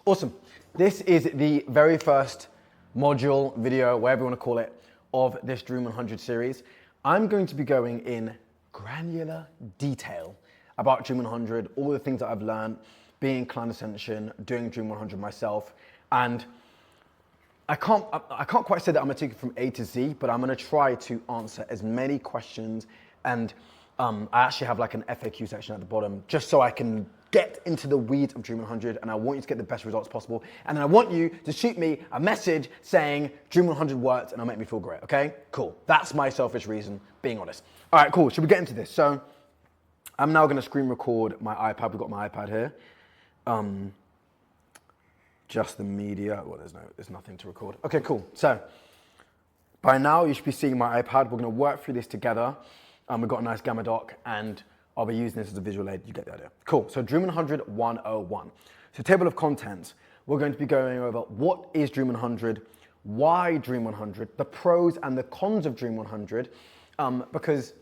Awesome. This is the very first module, video, whatever you want to call it, of this Dream 100 series. I'm going to be going in granular detail about Dream 100, all the things that I've learned, being in Client Ascension, doing Dream 100 myself, and I can't quite say that I'm gonna take it from A to Z, but I'm gonna try to answer as many questions, and I actually have like an FAQ section at the bottom, just so I can get into the weeds of Dream 100, and I want you to get the best results possible. And then I want you to shoot me a message saying Dream 100 worked, and it'll make me feel great, okay? Cool, that's my selfish reason, being honest. All right, cool, should we get into this? So I'm now gonna screen record my iPad. We've got my iPad here. Just the media, well, there's nothing to record. Okay, cool. So by now you should be seeing my iPad. We're gonna work through this together. We've got a nice Gamma doc, and I'll be using this as a visual aid. You get the idea. Cool, so Dream 100 101. So table of contents, we're going to be going over what is Dream 100, why Dream 100, the pros and the cons of Dream 100, because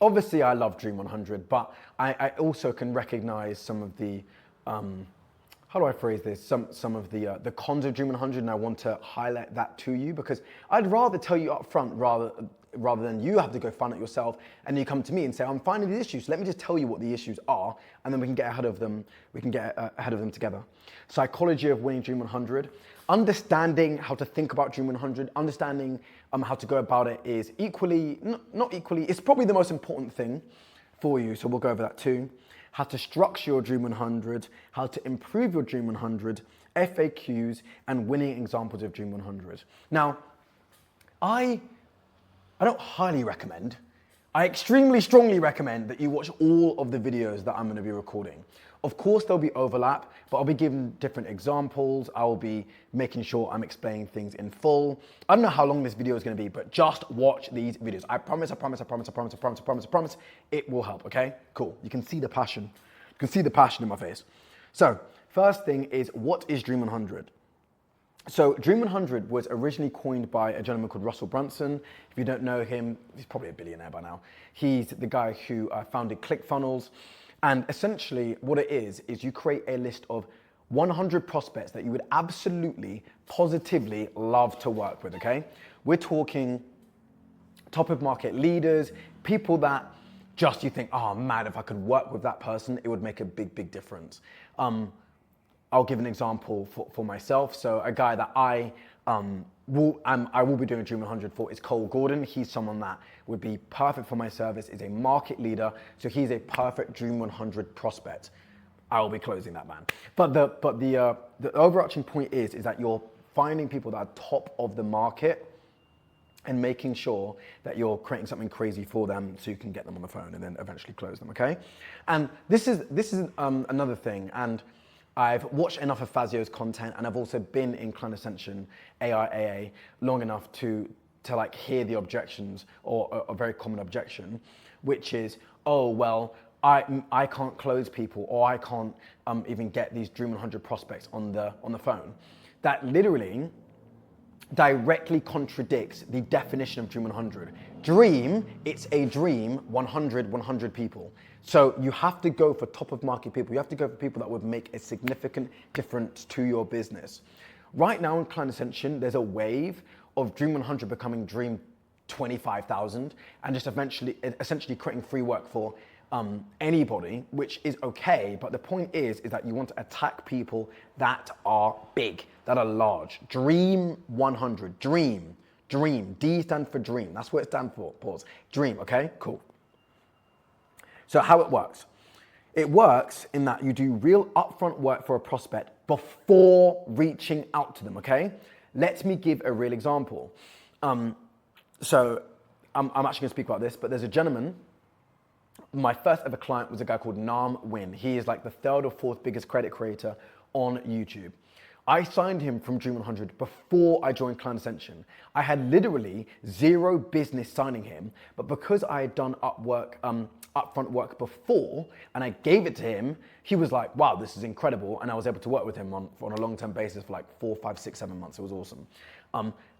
obviously I love Dream 100, but I also can recognize some of the, how do I phrase this? Some of the cons of Dream 100, and I want to highlight that to you, because I'd rather tell you up front rather than you have to go find it yourself, and you come to me and say, I'm finding these issues, so let me just tell you what the issues are, and then we can get ahead of them, together. Psychology of winning Dream 100, understanding how to think about Dream 100, understanding how to go about it is equally, not equally, it's probably the most important thing for you, so we'll go over that too. How to structure your Dream 100, how to improve your Dream 100, FAQs, and winning examples of Dream 100. Now, I don't highly recommend, I extremely strongly recommend that you watch all of the videos that I'm going to be recording. Of course, there'll be overlap, but I'll be giving different examples. I'll be making sure I'm explaining things in full. I don't know how long this video is going to be, but just watch these videos. I promise, it will help, okay? Cool. You can see the passion. You can see the passion in my face. So, first thing is, what is Dream 100? So Dream 100 was originally coined by a gentleman called Russell Brunson. If you don't know him, he's probably a billionaire by now. He's the guy who founded ClickFunnels. And essentially what it is you create a list of 100 prospects that you would absolutely, positively love to work with, okay? We're talking top of market leaders, people that just you think, oh man, if I could work with that person, it would make a big, big difference. I'll give an example for myself. So a guy that I will be doing Dream 100 for is Cole Gordon. He's someone that would be perfect for my service, is a market leader. So he's a perfect Dream 100 prospect. I will be closing that man. But the overarching point is that you're finding people that are top of the market and making sure that you're creating something crazy for them so you can get them on the phone and then eventually close them, okay? And this is another thing. And I've watched enough of Fazio's content, and I've also been in Client Ascension, AIAA, long enough to like hear the objections, or a very common objection, which is, oh, well, I can't close people, or I can't even get these Dream 100 prospects on the phone. That literally directly contradicts the definition of Dream 100. Dream, it's a dream, 100 people. So you have to go for top of market people. You have to go for people that would make a significant difference to your business. Right now in Client Ascension, there's a wave of Dream 100 becoming Dream 25,000 and just essentially creating free work for anybody, which is okay. But the point is that you want to attack people that are big, that are large. Dream 100, dream. D stands for dream. That's what it stands for. Pause. Dream, okay? Cool. So how it works. It works in that you do real upfront work for a prospect before reaching out to them, okay? Let me give a real example. So I'm actually gonna speak about this, but there's a gentleman. My first ever client was a guy called Nam Win. He is like the third or fourth biggest credit creator on YouTube. I signed him from Dream 100 before I joined Client Ascension. I had literally zero business signing him, but because I had done upfront work before, and I gave it to him, he was like, wow, this is incredible. And I was able to work with him on a long-term basis for like 4, 5, 6, 7 months. It was awesome.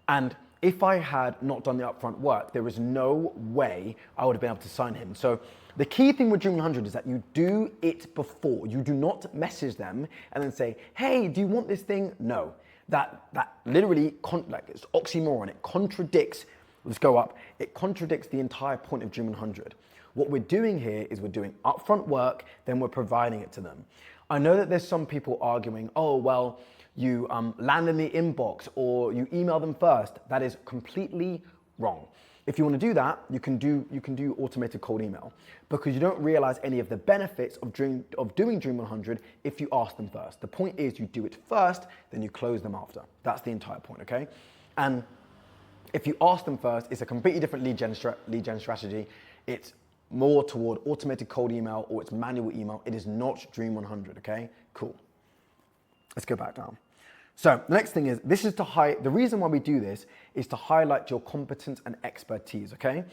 And if I had not done the upfront work, there is no way I would have been able to sign him. So the key thing with Dream 100 is that you do it before. You do not message them and then say, hey, do you want this thing? No. That literally, it's oxymoron. It contradicts, let's go up, it contradicts the entire point of Dream 100. What we're doing here is we're doing upfront work, then we're providing it to them. I know that there's some people arguing, oh, well, you land in the inbox or you email them first. That is completely wrong. If you want to do that, you can do automated cold email, because you don't realize any of the benefits of doing Dream 100 if you ask them first. The point is you do it first, then you close them after. That's the entire point, okay? And if you ask them first, it's a completely different lead gen strategy. It's more toward automated cold email or it's manual email. It is not Dream 100, okay? Cool. Let's go back down. So the next thing is, the reason why we do this is to highlight your competence and expertise, okay?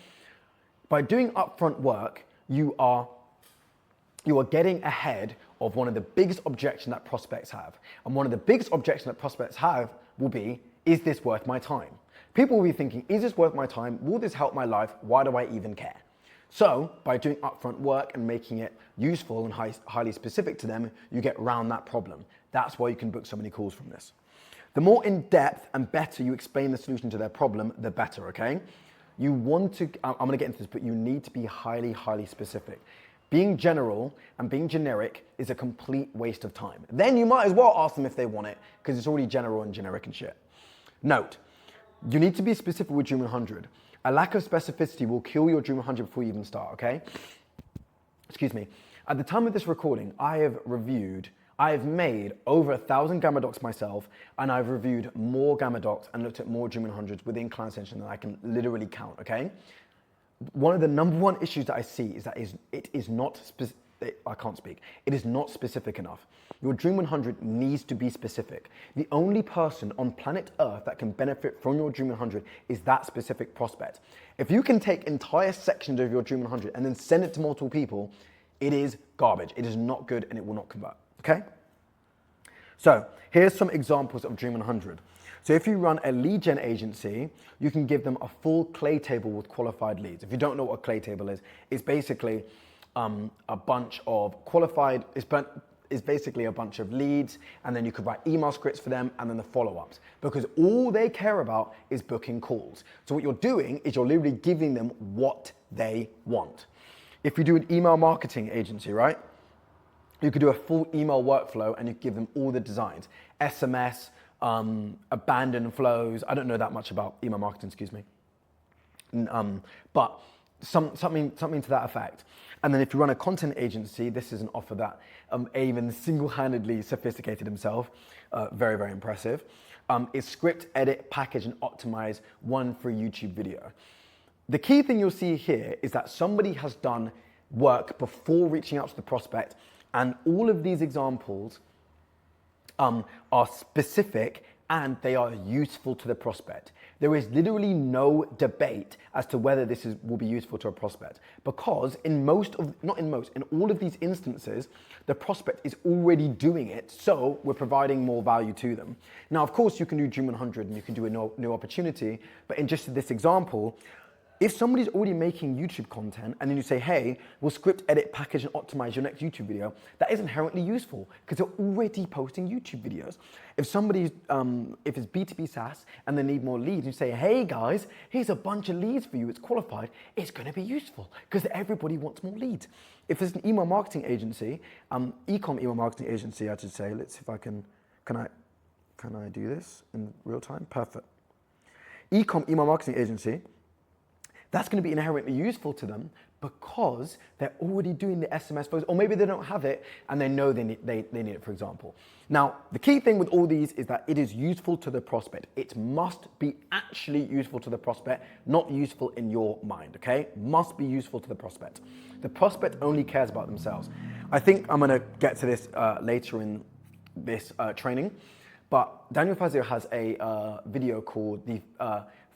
By doing upfront work, you are getting ahead of one of the biggest objections that prospects have. And one of the biggest objections that prospects have will be, is this worth my time? People will be thinking, is this worth my time? Will this help my life? Why do I even care? So by doing upfront work and making it useful and highly specific to them, you get around that problem. That's why you can book so many calls from this. The more in-depth and better you explain the solution to their problem, the better, okay? You want to, I'm gonna get into this, but you need to be highly, highly specific. Being general and being generic is a complete waste of time. Then you might as well ask them if they want it, because it's already general and generic and shit. Note, you need to be specific with Dream 100. A lack of specificity will kill your Dream 100 before you even start, okay? Excuse me. At the time of this recording, I have made over 1,000 Gamma Docs myself, and I've reviewed more Gamma Docs and looked at more Dream 100s within Client Ascension than I can literally count, okay? One of the number one issues that I see is that it is not specific enough. Your Dream 100 needs to be specific. The only person on planet Earth that can benefit from your Dream 100 is that specific prospect. If you can take entire sections of your Dream 100 and then send it to multiple people, it is garbage. It is not good and it will not convert, okay? So here's some examples of Dream 100. So if you run a lead gen agency, you can give them a full clay table with qualified leads. If you don't know what a clay table is, it's basically a bunch of qualified, it's basically a bunch of leads, and then you could write email scripts for them and then the follow-ups, because all they care about is booking calls. So what you're doing is you're literally giving them what they want. If you do an email marketing agency, right? You could do a full email workflow and you give them all the designs, SMS, abandoned flows. I don't know that much about email marketing, excuse me. But something to that effect. And then if you run a content agency, this is an offer that Avon single-handedly sophisticated himself. Very, very impressive. Is script, edit, package, and optimize one free YouTube video. The key thing you'll see here is that somebody has done work before reaching out to the prospect, and all of these examples are specific and they are useful to the prospect. There is literally no debate as to whether this will be useful to a prospect, because in all of these instances, the prospect is already doing it, so we're providing more value to them. Now, of course, you can do Dream 100 and you can do a new opportunity, but in just this example, if somebody's already making YouTube content and then you say, hey, we'll script, edit, package, and optimize your next YouTube video, that is inherently useful because they're already posting YouTube videos. If somebody's, if it's B2B SaaS and they need more leads, you say, hey guys, here's a bunch of leads for you, it's qualified, it's gonna be useful because everybody wants more leads. If it's an email marketing agency, e-com email marketing agency, I should say, let's see if I can I do this in real time? Perfect. E-com email marketing agency, that's going to be inherently useful to them because they're already doing the SMS flows, or maybe they don't have it and they know they need it, for example. Now, the key thing with all these is that it is useful to the prospect. It must be actually useful to the prospect, not useful in your mind, okay? Must be useful to the prospect. The prospect only cares about themselves. I think I'm going to get to this later in this training, but Daniel Fazio has a video called the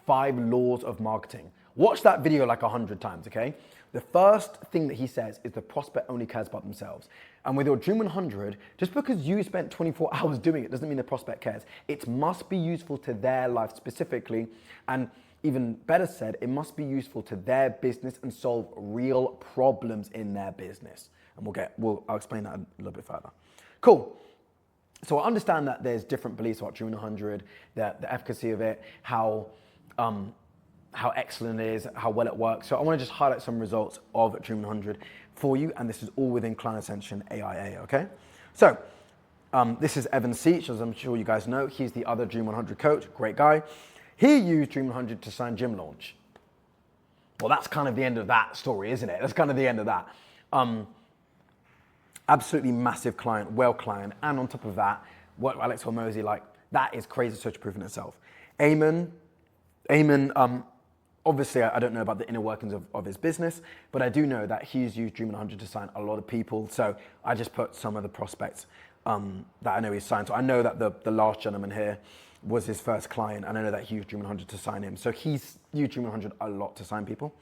5 Laws of Marketing. Watch that video like 100 times, okay? The first thing that he says is the prospect only cares about themselves. And with your Dream 100, just because you spent 24 hours doing it doesn't mean the prospect cares. It must be useful to their life specifically, and even better said, it must be useful to their business and solve real problems in their business. And I'll explain that a little bit further. Cool. So I understand that there's different beliefs about Dream 100, the efficacy of it, how excellent it is, how well it works. So I want to just highlight some results of Dream 100 for you, and this is all within Client Ascension AIA, okay? So this is Evan Seach, as I'm sure you guys know. He's the other Dream 100 coach, great guy. He used Dream 100 to sign Gym Launch. Well, that's kind of the end of that story, isn't it? That's kind of the end of that. Absolutely massive client, well client, and on top of that, what Alex Hormozy, like, that is crazy social proof in itself. Eamon, obviously I don't know about the inner workings of his business, but I do know that he's used Dream 100 to sign a lot of people, so I just put some of the prospects that I know he's signed. So I know that the last gentleman here was his first client, and I know that he used Dream 100 to sign him. So he's used Dream 100 a lot to sign people.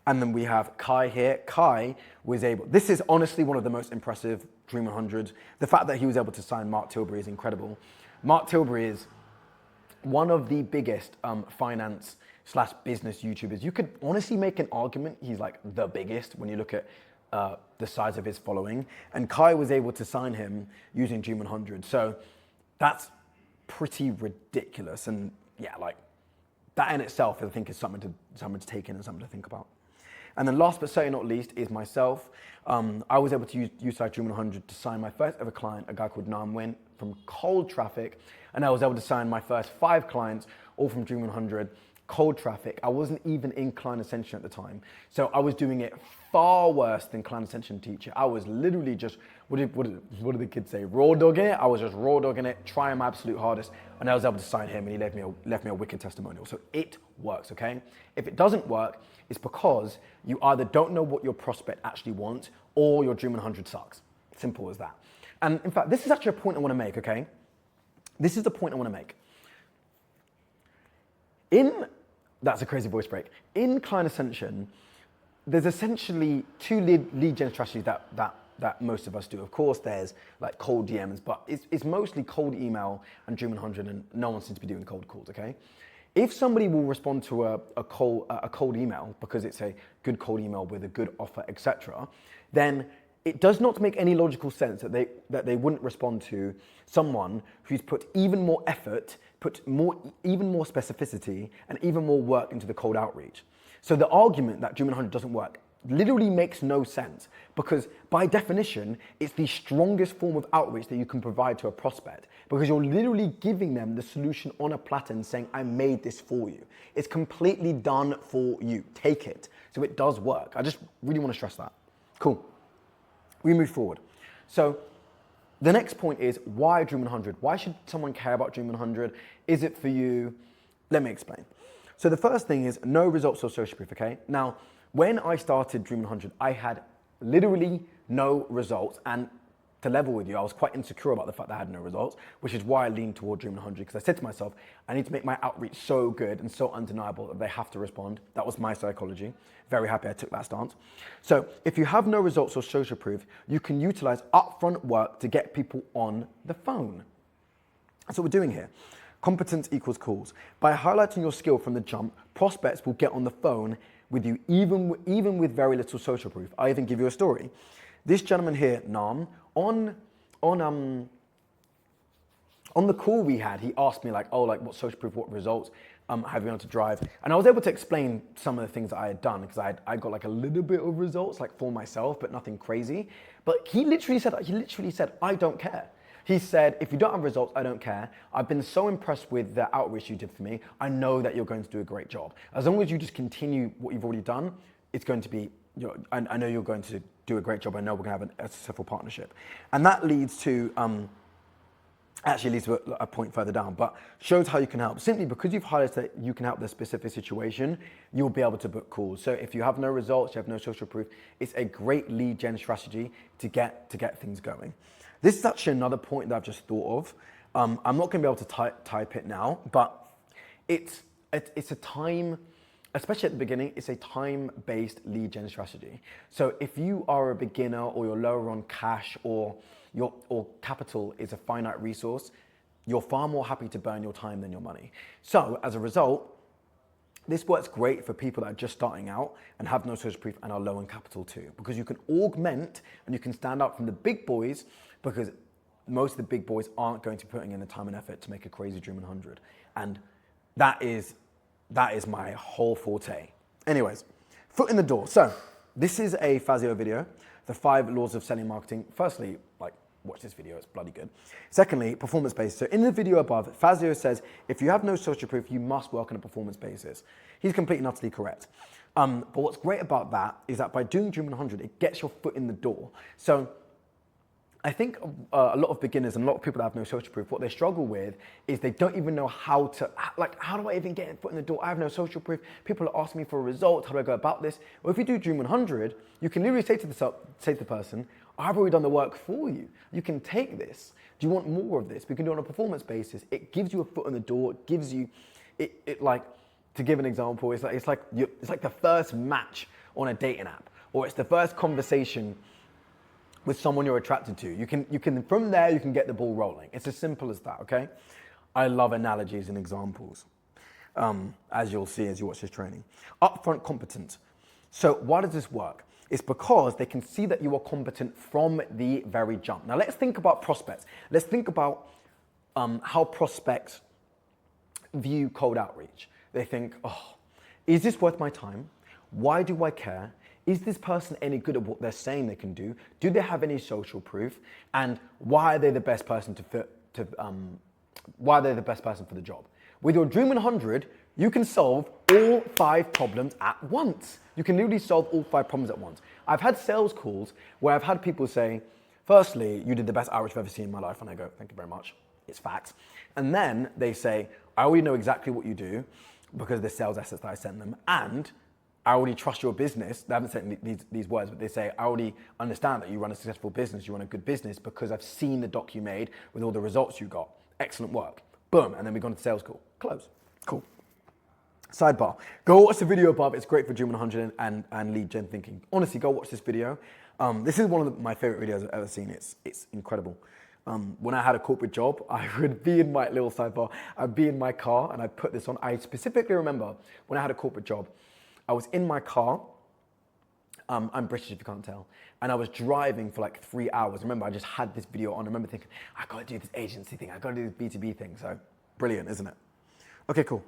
And then we have Kai here. Kai was able, this is honestly one of the most impressive Dream 100s. The fact that he was able to sign Mark Tilbury is incredible. Mark Tilbury is one of the biggest finance/business YouTubers. You could honestly make an argument he's like the biggest when you look at the size of his following. And Kai was able to sign him using Dream 100. So that's pretty ridiculous. And yeah, like that in itself, I think, is something to take in and something to think about. And then last but certainly not least is myself. I was able to use Dream 100 to sign my first ever client, a guy called Nam from cold traffic. And I was able to sign my first 5 clients, all from Dream 100, cold traffic. I wasn't even in Client Ascension at the time. So I was doing it far worse than Client Ascension teacher. I was literally just, what do the kids say? Raw dogging it. I was just raw dogging it, trying my absolute hardest. And I was able to sign him, and he left me a wicked testimonial. So it works, okay? If it doesn't work, it's because you either don't know what your prospect actually wants, or your Dream 100 sucks. Simple as that. And in fact, this is actually a point I want to make, okay? This is the point I want to make. That's a crazy voice break. In Client Ascension, there's essentially 2 lead gen strategies that most of us do. Of course, there's like cold DMs, but it's mostly cold email and Dream 100, and no one seems to be doing cold calls, okay? If somebody will respond to a cold email because it's a good cold email with a good offer, etc., then it does not make any logical sense that they wouldn't respond to someone who's put even more effort, even more specificity, and even more work into the cold outreach. So the argument that Dream 100 doesn't work literally makes no sense, because by definition, it's the strongest form of outreach that you can provide to a prospect, because you're literally giving them the solution on a platter and saying, I made this for you. It's completely done for you. Take it. So it does work. I just really want to stress that. Cool. We move forward. So the next point is, why Dream 100? Why should someone care about Dream 100? Is it for you? Let me explain. So the first thing is no results or social proof, okay? Now, when I started Dream 100, I had literally no results, and to level with you, I was quite insecure about the fact that I had no results, which is why I leaned toward Dream 100, because I said to myself, I need to make my outreach so good and so undeniable that they have to respond. That was my psychology. Very happy I took that stance. So if you have no results or social proof, you can utilize upfront work to get people on the phone. That's what we're doing here. Competence equals calls. By highlighting your skill from the jump, prospects will get on the phone with you, even with very little social proof. I even give you a story. This gentleman here, Nam, on the call we had, he asked me what social proof, what results have you been able to drive? And I was able to explain some of the things that I had done, because I got like a little bit of results, like for myself, but nothing crazy. But he literally said, I don't care. He said, if you don't have results, I don't care. I've been so impressed with the outreach you did for me. I know that you're going to do a great job. As long as you just continue what you've already done, it's going to be, I know you're going to do a great job. I know we're going to have a successful partnership. And that leads to, actually leads to a point further down, but shows how you can help. Simply because you've highlighted that you can help the specific situation, you'll be able to book calls. So if you have no results, you have no social proof, it's a great lead gen strategy to get things going. This is actually another point that I've just thought of. I'm not going to be able to type it now, but it's a time especially at the beginning, it's a time-based lead gen strategy. So if you are a beginner or you're lower on cash or capital is a finite resource, you're far more happy to burn your time than your money. So as a result, this works great for people that are just starting out and have no social proof and are low on capital too, because you can augment and you can stand out from the big boys, because most of the big boys aren't going to be putting in the time and effort to make a crazy Dream 100. And that is my whole forte. Anyways, foot in the door. So this is a Fazio video, the 5 laws of selling marketing. Firstly, watch this video, it's bloody good. Secondly, performance-based. So in the video above, Fazio says, if you have no social proof, you must work on a performance basis. He's completely and utterly correct. But what's great about that is that by doing Dream 100, it gets your foot in the door. So I think a lot of beginners and a lot of people that have no social proof, what they struggle with is they don't even know how to, how do I even get a foot in the door? I have no social proof. People are asking me for a result. How do I go about this? Well, if you do Dream 100, you can literally say to the person, I've already done the work for you. You can take this. Do you want more of this? We can do it on a performance basis. It gives you a foot in the door. It gives you, to give an example, it's like the first match on a dating app, or it's the first conversation with someone you're attracted to. You can from there, you can get the ball rolling. It's as simple as that, okay? I love analogies and examples, as you'll see as you watch this training. Upfront competence. So why does this work? It's because they can see that you are competent from the very jump. Now let's think about prospects. Let's think about how prospects view cold outreach. They think, oh, is this worth my time? Why do I care? Is this person any good at what they're saying they can do? Do they have any social proof? And why are they the best person why are they the best person for the job? With your Dream 100, you can solve all 5 problems at once. You can literally solve all 5 problems at once. I've had sales calls where I've had people say, firstly, you did the best outreach I've ever seen in my life. And I go, thank you very much. It's facts. And then they say, I already know exactly what you do because of the sales assets that I sent them. And I already trust your business. They haven't said these words, but they say, I already understand that you run a successful business, you run a good business because I've seen the doc you made with all the results you got. Excellent work. Boom. And then we've gone to the sales call. Close. Cool. Sidebar. Go watch the video above. It's great for Dream 100 and lead gen thinking. Honestly, go watch this video. This is one of my favorite videos I've ever seen. It's incredible. When I had a corporate job, I would be in my little sidebar. I'd be in my car and I'd put this on. I specifically remember when I had a corporate job, I was in my car. I'm British if you can't tell. And I was driving for 3 hours. Remember, I just had this video on. I remember thinking, I gotta do this agency thing. I gotta do this B2B thing. So brilliant, isn't it? Okay, cool.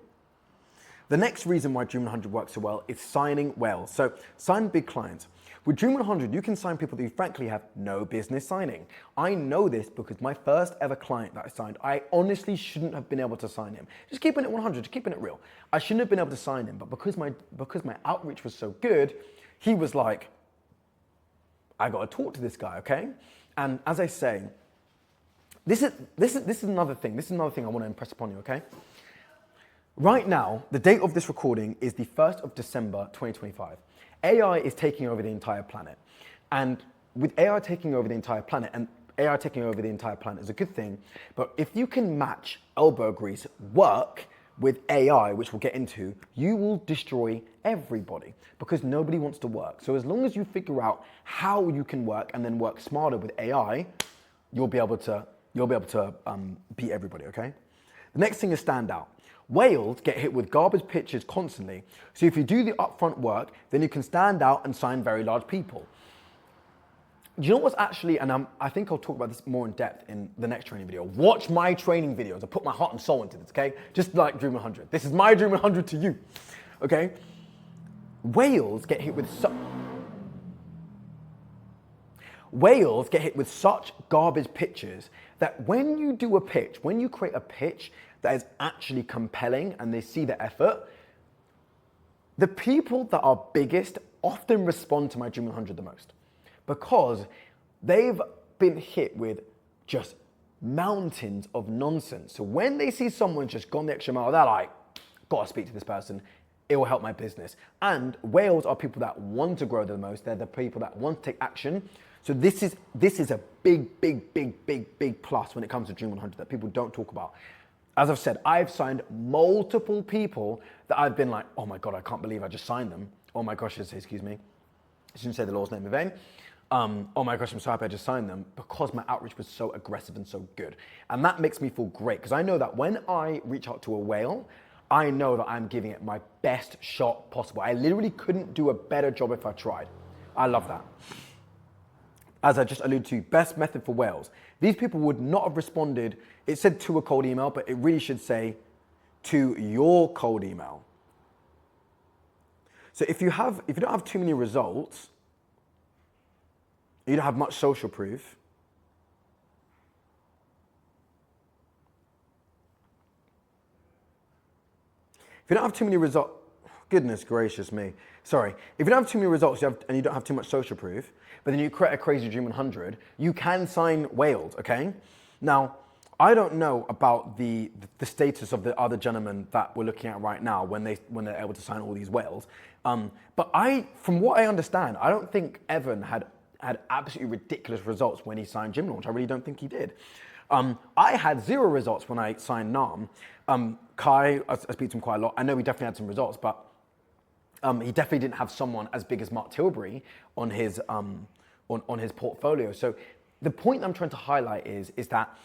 The next reason why Dream 100 works so well is signing well. So sign big clients. With Dream 100, you can sign people that you frankly have no business signing. I know this because my first ever client that I signed, I honestly shouldn't have been able to sign him. Just keeping it 100, just keeping it real. I shouldn't have been able to sign him, but because my outreach was so good, he was like, I got to talk to this guy, okay? And as I say, this is another thing. This is another thing I want to impress upon you, okay? Right now, the date of this recording is the 1st of December, 2025. AI is taking over the entire planet. And with AI taking over the entire planet, and AI taking over the entire planet is a good thing, but if you can match elbow grease work with AI, which we'll get into, you will destroy everybody because nobody wants to work. So as long as you figure out how you can work and then work smarter with AI, you'll be able to beat everybody, okay? The next thing is stand out. Whales get hit with garbage pitches constantly. So if you do the upfront work, then you can stand out and sign very large people. Do you know what's actually, and I think I'll talk about this more in depth in the next training video. Watch my training videos. I put my heart and soul into this, okay? Just like Dream 100. This is my Dream 100 to you, okay? Whales get hit with such garbage pitches that when you do a pitch, when you create a pitch that is actually compelling and they see the effort, the people that are biggest often respond to my Dream 100 the most because they've been hit with just mountains of nonsense. So when they see someone just gone the extra mile, they're like, gotta speak to this person. It will help my business. And whales are people that want to grow the most. They're the people that want to take action. So this is a big plus when it comes to Dream 100 that people don't talk about. As I've said, I've signed multiple people that I've been like, oh my God, I can't believe I just signed them. Oh my gosh, excuse me. I shouldn't say the Lord's name in vain. Oh my gosh, I'm so happy I just signed them because my outreach was so aggressive and so good. And that makes me feel great because I know that when I reach out to a whale, I know that I'm giving it my best shot possible. I literally couldn't do a better job if I tried. I love that. As I just alluded to, best method for whales. These people would not have responded. It said to a cold email, but it really should say to your cold email. So if you don't have too many results, you don't have much social proof, if you don't have too many results, goodness gracious me. Sorry. If you don't have too many results and you don't have too much social proof, but then you create a crazy Dream 100, you can sign whales, okay? Now, I don't know about the status of the other gentlemen that we're looking at right now when they're able to sign all these whales. But from what I understand, I don't think Evan had absolutely ridiculous results when he signed Gym Launch. I really don't think he did. I had 0 results when I signed Nam. Kai, I speak to him quite a lot. I know he definitely had some results, but he definitely didn't have someone as big as Mark Tilbury on his portfolio. So the point I'm trying to highlight is that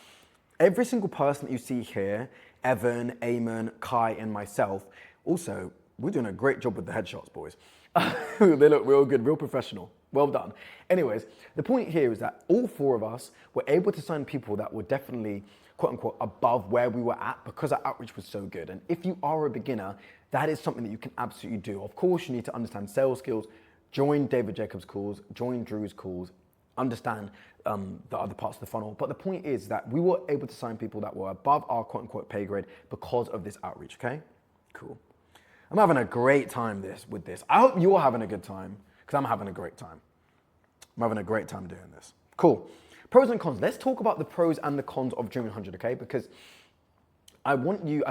every single person that you see here, Evan, Eamon, Kai, and myself, also, we're doing a great job with the headshots, boys. They look real good, real professional. Well done. Anyways, the point here is that all 4 of us were able to sign people that were definitely, quote unquote, above where we were at because our outreach was so good. And if you are a beginner, that is something that you can absolutely do. Of course, you need to understand sales skills, join David Jacobs' calls, join Drew's calls, understand the other parts of the funnel. But the point is that we were able to sign people that were above our quote unquote pay grade because of this outreach, okay? Cool. I'm having a great time with this. I hope you're having a good time because I'm having a great time. I'm having a great time doing this. Cool. Pros and cons. Let's talk about the pros and the cons of Dream 100, okay? Because I've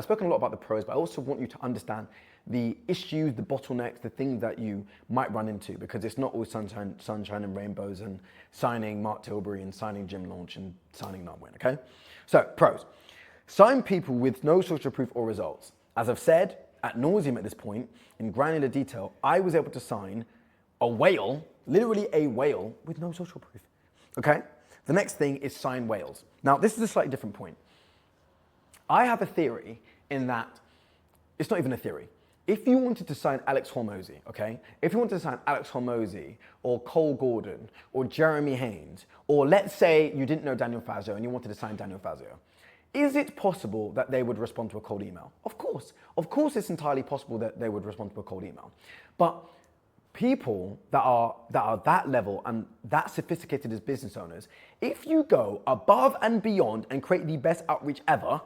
spoken a lot about the pros, but I also want you to understand the issues, the bottlenecks, the things that you might run into because it's not all sunshine and rainbows and signing Mark Tilbury and signing Gym Launch and signing Nutwin, okay? So, pros. Sign people with no social proof or results. As I've said, ad nauseum at this point, in granular detail, I was able to sign a whale, literally a whale, with no social proof, okay? The next thing is sign whales. Now, this is a slightly different point. I have a theory in that, it's not even a theory. If you wanted to sign Alex Hormozy, okay? If you wanted to sign Alex Hormozy or Cole Gordon or Jeremy Haynes, or let's say you didn't know Daniel Fazio and you wanted to sign Daniel Fazio, is it possible that they would respond to a cold email? Of course. Of course it's entirely possible that they would respond to a cold email. But people that are that level and that sophisticated as business owners, if you go above and beyond and create the best outreach ever,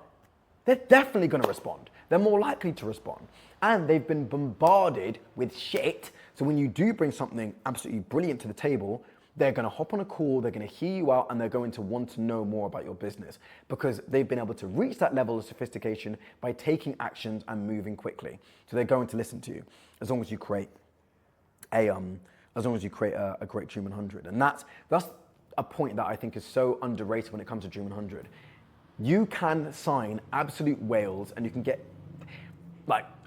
they're definitely going to respond. They're more likely to respond. And they've been bombarded with shit. So when you do bring something absolutely brilliant to the table, they're going to hop on a call, they're going to hear you out, and they're going to want to know more about your business because they've been able to reach that level of sophistication by taking actions and moving quickly. So they're going to listen to you as long as you create a great Dream 100. And that's a point that I think is so underrated when it comes to Dream 100. You can sign absolute whales and you can get,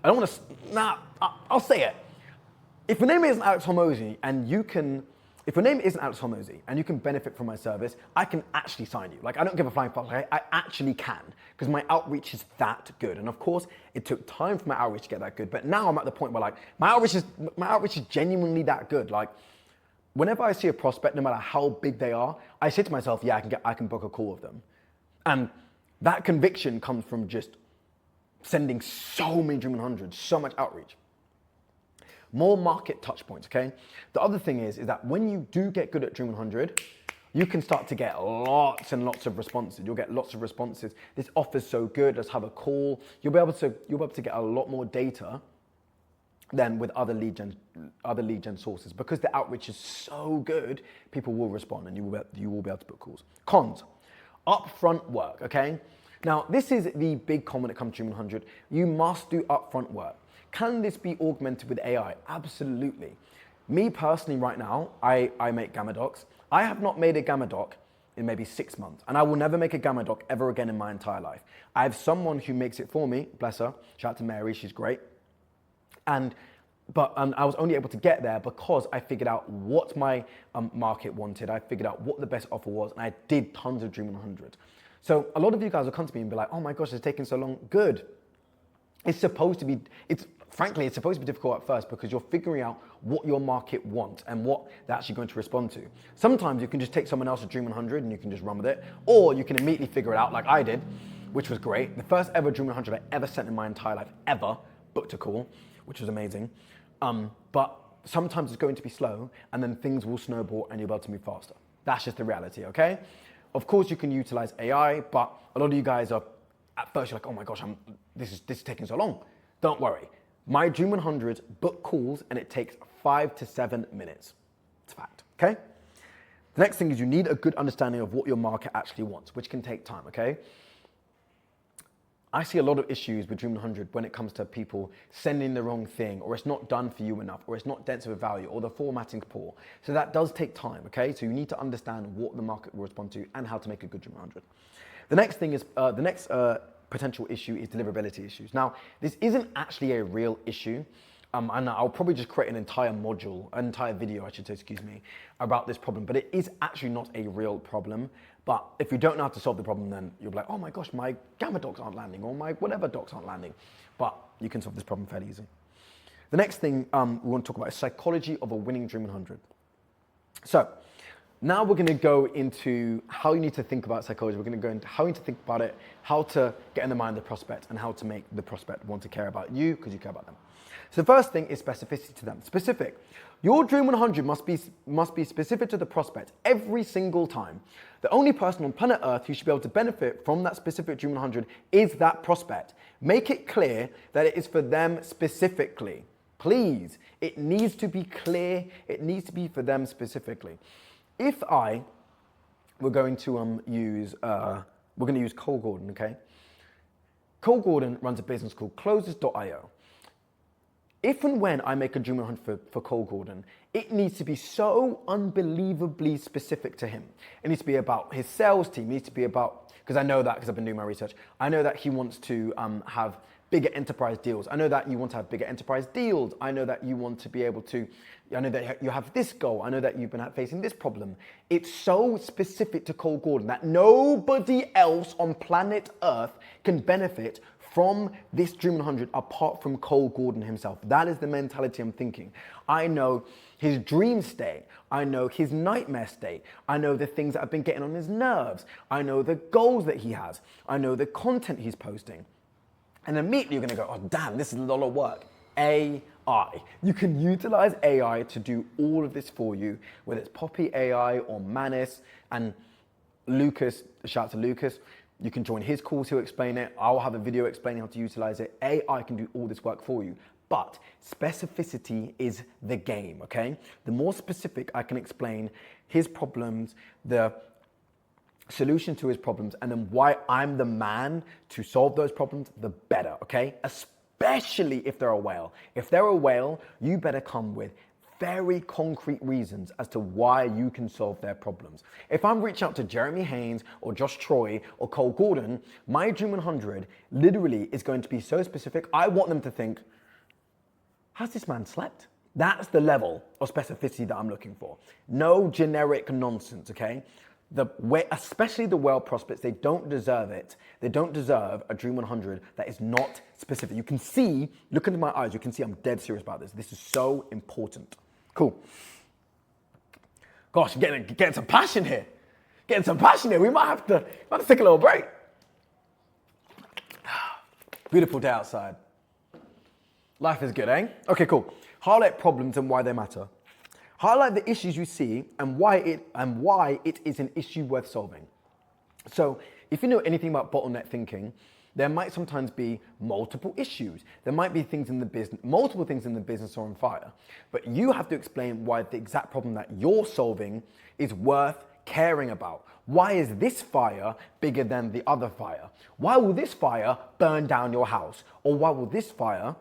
I'll say it. If your name isn't Alex Hormozy and you can benefit from my service, I can actually sign you. I don't give a flying fuck. I actually can because my outreach is that good. And of course, it took time for my outreach to get that good. But now I'm at the point where my outreach is genuinely that good. Whenever I see a prospect, no matter how big they are, I say to myself, yeah, I can book a call with them. And that conviction comes from just sending so many Dream 100s, so much outreach. More market touch points, okay? The other thing is that when you do get good at Dream 100, you can start to get lots and lots of responses. You'll get lots of responses. This offer's so good, let's have a call. You'll be able to get a lot more data than with other lead gen sources. Because the outreach is so good, people will respond and you will be able to book calls. Cons, upfront work, okay? Now, this is the big con when it comes to Dream 100. You must do upfront work. Can this be augmented with AI? Absolutely. Me personally right now, I make Gamma docs. I have not made a Gamma doc in maybe 6 months. And I will never make a gamma doc ever again in my entire life. I have someone who makes it for me, bless her. Shout out to Mary, she's great. But I was only able to get there because I figured out what my market wanted. I figured out what the best offer was, and I did tons of Dream 100. So a lot of you guys will come to me and be like, oh my gosh, it's taking so long. Good. It's supposed to be difficult at first because you're figuring out what your market wants and what they're actually going to respond to. Sometimes you can just take someone else's Dream 100 and you can just run with it, or you can immediately figure it out like I did, which was great. The first ever Dream 100 I ever sent in my entire life, ever, booked a call, which was amazing. But sometimes it's going to be slow and then things will snowball and you'll be able to move faster. That's just the reality, okay? Of course you can utilize AI, but a lot of you guys are, at first you're like, oh my gosh, this is taking so long. Don't worry. My Dream 100 book calls and it takes 5 to 7 minutes. It's a fact, okay? The next thing is you need a good understanding of what your market actually wants, which can take time, okay? I see a lot of issues with Dream 100 when it comes to people sending the wrong thing, or it's not done for you enough, or it's not dense with value, or the formatting's poor. So that does take time, okay? So you need to understand what the market will respond to and how to make a good Dream 100. The next thing is, potential issue is deliverability issues. Now, this isn't actually a real issue, and I'll probably just create an entire video, about this problem, but it is actually not a real problem. But if you don't know how to solve the problem, then you'll be like, oh my gosh, my gamma docs aren't landing, or my whatever docs aren't landing. But you can solve this problem fairly easy. The next thing we want to talk about is psychology of a winning Dream 100. So now we're going to go into how you need to think about psychology. We're going to go into how you need to think about it, how to get in the mind of the prospect, and how to make the prospect want to care about you because you care about them. So the first thing is specificity to them. Specific. Your Dream 100 must be specific to the prospect every single time. The only person on planet Earth who should be able to benefit from that specific Dream 100 is that prospect. Make it clear that it is for them specifically. Please, it needs to be clear. It needs to be for them specifically. If we're going to use Cole Gordon, okay? Cole Gordon runs a business called Closers.io. If and when I make a Dream 100 for Cole Gordon, it needs to be so unbelievably specific to him. It needs to be about his sales team. It needs to be about, because I know that because I've been doing my research, I know that he wants to have bigger enterprise deals. I know that you want to have bigger enterprise deals. I know that you want to be able to, I know that you have this goal. I know that you've been facing this problem. It's so specific to Cole Gordon that nobody else on planet Earth can benefit from this Dream 100 apart from Cole Gordon himself. That is the mentality I'm thinking. I know his dream state. I know his nightmare state. I know the things that have been getting on his nerves. I know the goals that he has. I know the content he's posting. And immediately you're gonna go, oh damn, this is a lot of work. AI. You can utilize AI to do all of this for you, whether it's Poppy AI or Manis and Lucas, shout out to Lucas. You can join his calls, he'll explain it. I'll have a video explaining how to utilize it. AI can do all this work for you, but specificity is the game, okay? The more specific I can explain his problems, the solution to his problems, and then why I'm the man to solve those problems, the better, okay? Especially if they're a whale. If they're a whale, you better come with very concrete reasons as to why you can solve their problems. If I'm reaching out to Jeremy Haynes or Josh Troy or Cole Gordon, my Dream 100 literally is going to be so specific. I want them to think, has this man slept? That's the level of specificity that I'm looking for. No generic nonsense, okay? Especially the whale prospects, they don't deserve it. They don't deserve a Dream 100 that is not specific. You can see, look into my eyes, you can see I'm dead serious about this. This is so important. Cool. Gosh, getting some passion here. Getting some passion here. We might have to take a little break. Beautiful day outside. Life is good, eh? Okay, cool. Highlight problems and why they matter. Highlight the issues you see and why it is an issue worth solving. So if you know anything about bottleneck thinking, there might sometimes be multiple issues. There might be things in the business, multiple things in the business are on fire, but you have to explain why the exact problem that you're solving is worth caring about. Why is this fire bigger than the other fire? Why will this fire burn down your house? Or why will this fire,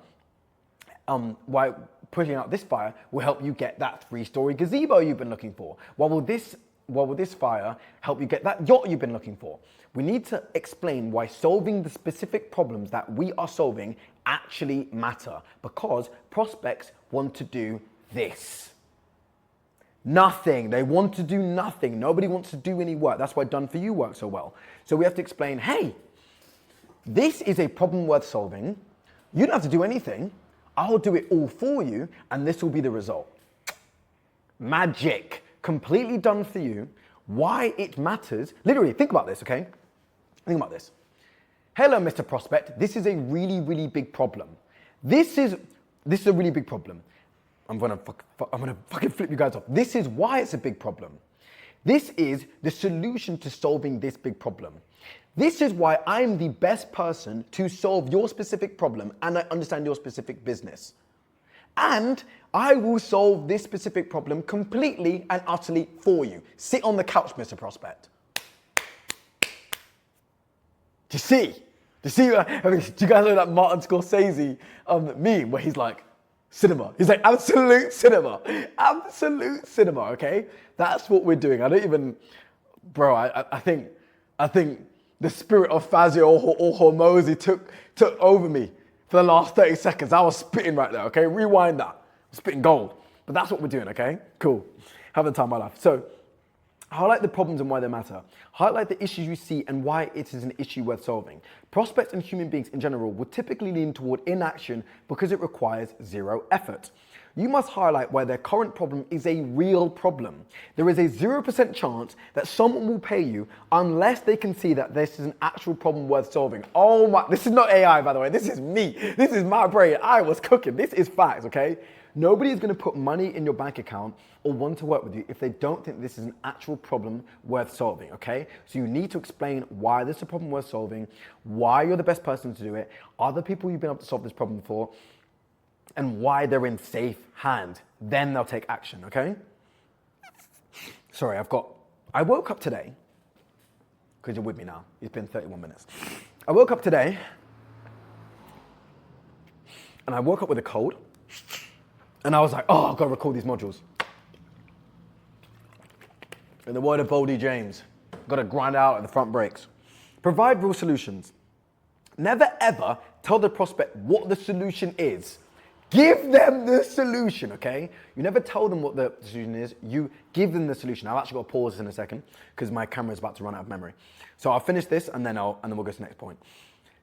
why putting out this fire will help you get that 3-story gazebo you've been looking for? Why will this well, will this fire help you get that yacht you've been looking for? We need to explain why solving the specific problems that we are solving actually matter, because prospects want to do this. Nothing. They want to do nothing. Nobody wants to do any work. That's why done for you works so well. So we have to explain, hey, this is a problem worth solving. You don't have to do anything. I'll do it all for you, and this will be the result. Magic. Completely done for you. Why it matters. Literally, think about this, okay? Think about this. Hello, Mr. Prospect. This is a really, really big problem. This is a really big problem. I'm gonna fucking flip you guys off. This is why it's a big problem. This is the solution to solving this big problem. This is why I'm the best person to solve your specific problem, and I understand your specific business. And I will solve this specific problem completely and utterly for you. Sit on the couch, Mr. Prospect. Do you see? Do you guys know that Martin Scorsese meme where he's like, cinema. He's like, absolute cinema. Absolute cinema, okay? That's what we're doing. I don't even, bro, I think the spirit of Fazio or Hormozy took over me for the last 30 seconds. I was spitting right there, okay? Rewind that. I'm spitting gold. But that's what we're doing, okay? Cool. Having the time of my life. So, highlight the problems and why they matter. Highlight the issues you see and why it is an issue worth solving. Prospects and human beings in general will typically lean toward inaction because it requires zero effort. You must highlight why their current problem is a real problem. There is a 0% chance that someone will pay you unless they can see that this is an actual problem worth solving. Oh my, this is not AI, by the way. This is me. This is my brain. I was cooking. This is facts, okay? Nobody is going to put money in your bank account or want to work with you if they don't think this is an actual problem worth solving, okay? So you need to explain why this is a problem worth solving, why you're the best person to do it, other people you've been able to solve this problem for, and why they're in safe hand. Then they'll take action, okay? Sorry, I woke up today, because you're with me now. It's been 31 minutes. I woke up today, and I woke up with a cold. And I was like, oh, I've got to record these modules. In the word of Boldy James, got to grind out at the front brakes. Provide real solutions. Never ever tell the prospect what the solution is. Give them the solution, okay? You never tell them what the solution is. You give them the solution. I've actually got to pause this in a second because my camera is about to run out of memory. So I'll finish this and then we'll go to the next point.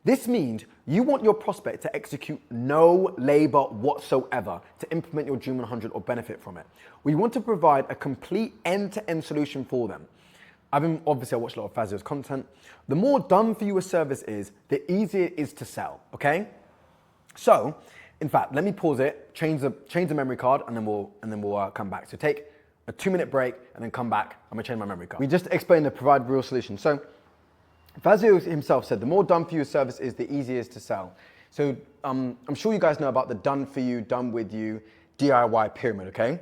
This means you want your prospect to execute no labor whatsoever to implement your Dream 100 or benefit from it. We want to provide a complete end-to-end solution for them. I watched a lot of Fazio's content. The more done for you a service is, the easier it is to sell, okay? So, in fact, let me pause it, change the memory card, and then we'll come back. So take a 2-minute break and then come back. I'm gonna change my memory card. We just explained the provide real solution. So, Fazio himself said, the more done for you a service is, the easier it is to sell. So I'm sure you guys know about the done for you, done with you, DIY pyramid, okay?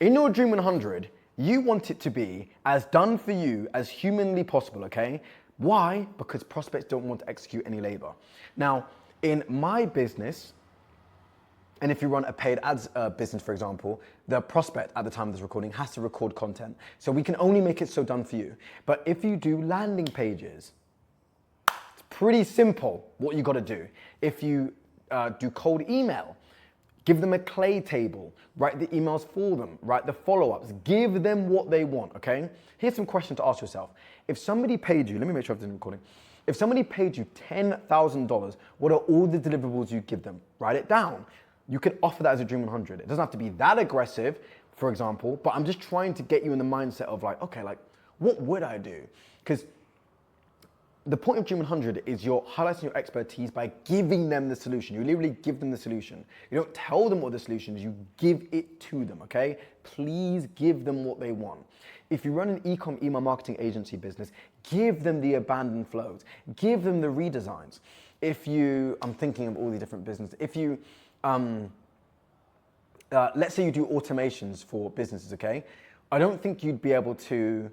In your Dream 100, you want it to be as done for you as humanly possible, okay? Why? Because prospects don't want to execute any labor. Now, in my business, and if you run a paid ads business, for example, the prospect at the time of this recording has to record content. So we can only make it so done for you. But if you do landing pages, it's pretty simple what you got to do. If you do cold email, give them a clay table, write the emails for them, write the follow-ups, give them what they want, okay? Here's some questions to ask yourself. If somebody paid you, let me make sure I've done recording. If somebody paid you $10,000, what are all the deliverables you give them? Write it down. You can offer that as a Dream 100. It doesn't have to be that aggressive, for example, but I'm just trying to get you in the mindset of like, okay, like, what would I do? Because the point of Dream 100 is you're highlighting your expertise by giving them the solution. You literally give them the solution. You don't tell them what the solution is, you give it to them, okay? Please give them what they want. If you run an email marketing agency business, give them the abandoned flows. Give them the redesigns. I'm thinking of all the different businesses. If you, let's say you do automations for businesses, okay? I don't think you'd be able to,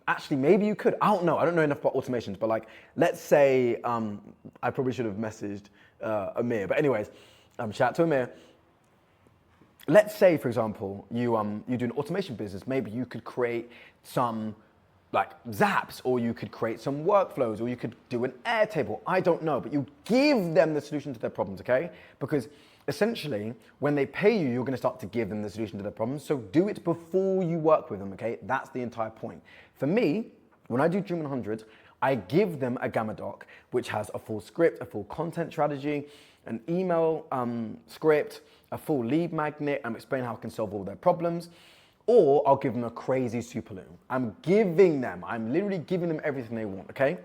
actually maybe you could, I don't know enough about automations, but like, let's say, I probably should have messaged Amir, but anyways, shout out to Amir. let's say, for example, you do an automation business. Maybe you could create some like zaps, or you could create some workflows, or you could do an Airtable. I don't know, but you give them the solution to their problems, okay? Because essentially, when they pay you, you're gonna start to give them the solution to their problems. So do it before you work with them, okay? That's the entire point. For me, when I do Dream 100, I give them a Gamma doc, which has a full script, a full content strategy, an email script, a full lead magnet, and explain how I can solve all their problems. Or I'll give them a crazy super loom. I'm literally giving them everything they want, okay?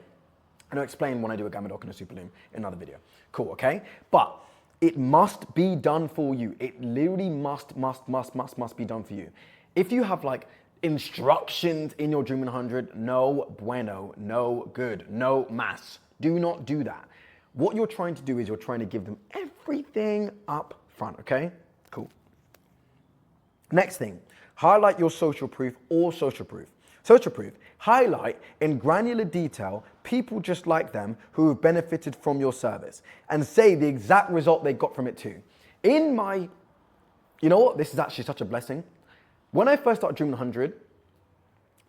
And I'll explain when I do a Gamma doc and a super loom in another video. Cool, okay? But it must be done for you. It literally must be done for you. If you have like instructions in your Dream 100, no bueno, no good, no mass. Do not do that. What you're trying to do is you're trying to give them everything up front, okay? Cool. Next thing, highlight your social proof or social proof. Social proof, highlight in granular detail people just like them who have benefited from your service and say the exact result they got from it too. You know what? This is actually such a blessing. When I first started Dream 100,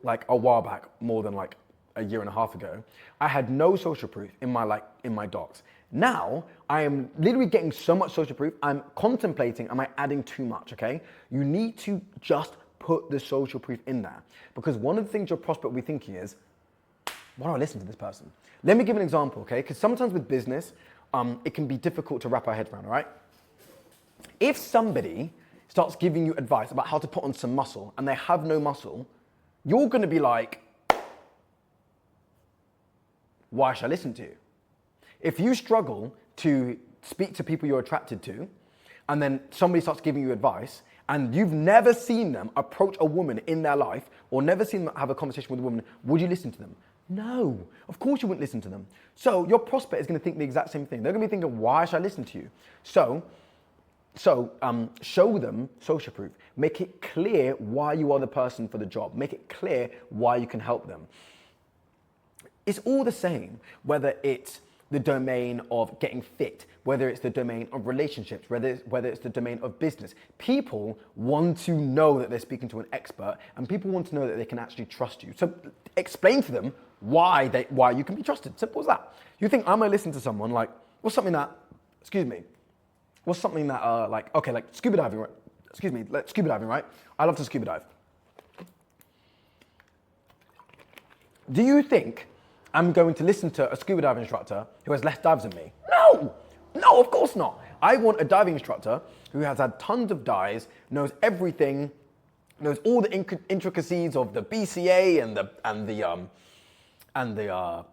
like a while back, more than like a year and a half ago, I had no social proof in my docs. Now, I am literally getting so much social proof, I'm contemplating, am I adding too much, okay? You need to just put the social proof in there. Because one of the things your prospect will be thinking is, why do I listen to this person? Let me give an example, okay? Because sometimes with business, it can be difficult to wrap our head around, all right? If somebody starts giving you advice about how to put on some muscle and they have no muscle, you're gonna be like, why should I listen to you? If you struggle to speak to people you're attracted to, and then somebody starts giving you advice, and you've never seen them approach a woman in their life, or never seen them have a conversation with a woman, would you listen to them? No, of course you wouldn't listen to them. So your prospect is gonna think the exact same thing. They're gonna be thinking, why should I listen to you? So show them social proof. Make it clear why you are the person for the job. Make it clear why you can help them. It's all the same, whether it's the domain of getting fit, whether it's the domain of relationships, whether it's the domain of business. People want to know that they're speaking to an expert, and people want to know that they can actually trust you. So explain to them why you can be trusted. Simple as that. You think I'm gonna listen to someone like, what's something that like scuba diving, right? Scuba diving, right? I love to scuba dive. Do you think I'm going to listen to a scuba diving instructor who has less dives than me? No, of course not. I want a diving instructor who has had tons of dives, knows everything, knows all the intricacies of the BCA and the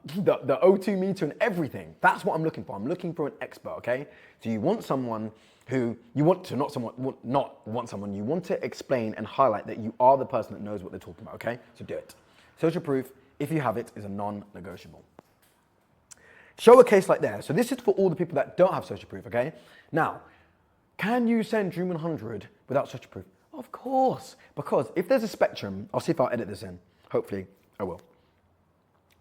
O2 meter and everything. That's what I'm looking for. I'm looking for an expert, okay? So you want someone who, you want to explain and highlight that you are the person that knows what they're talking about, okay? So do it. Social proof, if you have it, is a non-negotiable. Show a case like there. So this is for all the people that don't have social proof, okay? Now, can you send Dream 100 without social proof? Of course, because if there's a spectrum, I'll see if I'll edit this in. Hopefully, I will.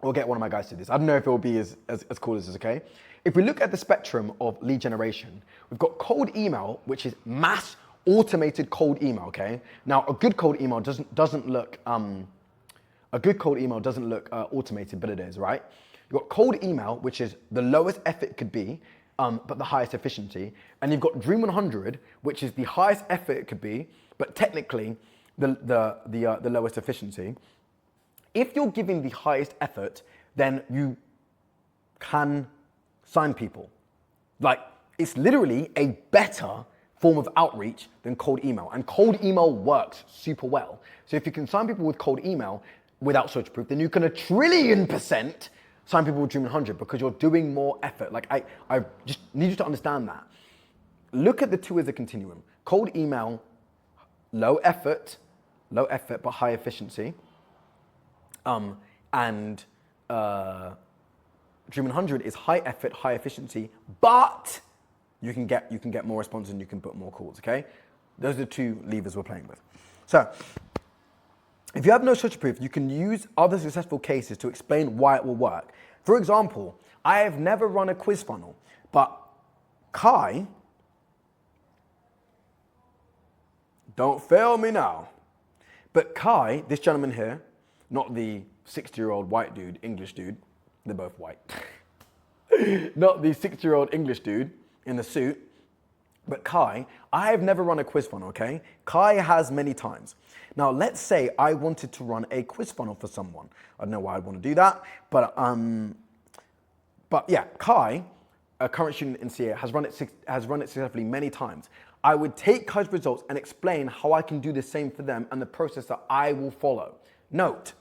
Or get one of my guys to do this. I don't know if it will be as cool as this, okay? If we look at the spectrum of lead generation, we've got cold email, which is mass automated cold email, okay? Now, a good cold email doesn't look automated, but it is, right? You've got cold email, which is the lowest effort it could be, but the highest efficiency. And you've got Dream 100, which is the highest effort it could be, but technically the lowest efficiency. If you're giving the highest effort, then you can sign people. Like, it's literally a better form of outreach than cold email. And cold email works super well. So if you can sign people with cold email without social proof, then you can 1,000,000,000% sign people with Dream 100 because you're doing more effort. Like, I just need you to understand that. Look at the two as a continuum. Cold email, low effort, but high efficiency. Dream 100 is high effort, high efficiency, but you can get more responses and you can put more calls, okay? Those are the two levers we're playing with. So, if you have no social proof, you can use other successful cases to explain why it will work. For example, I have never run a quiz funnel, but Kai Don't fail me now. But Kai, this gentleman here, not the 60-year-old white dude, English dude, they're both white. Not the 60-year-old English dude in the suit, but Kai, I have never run a quiz funnel, okay? Kai has many times. Now, let's say I wanted to run a quiz funnel for someone. I don't know why I'd want to do that, but yeah, Kai, a current student in CA, has run it successfully many times. I would take Kai's results and explain how I can do the same for them and the process that I will follow. Note,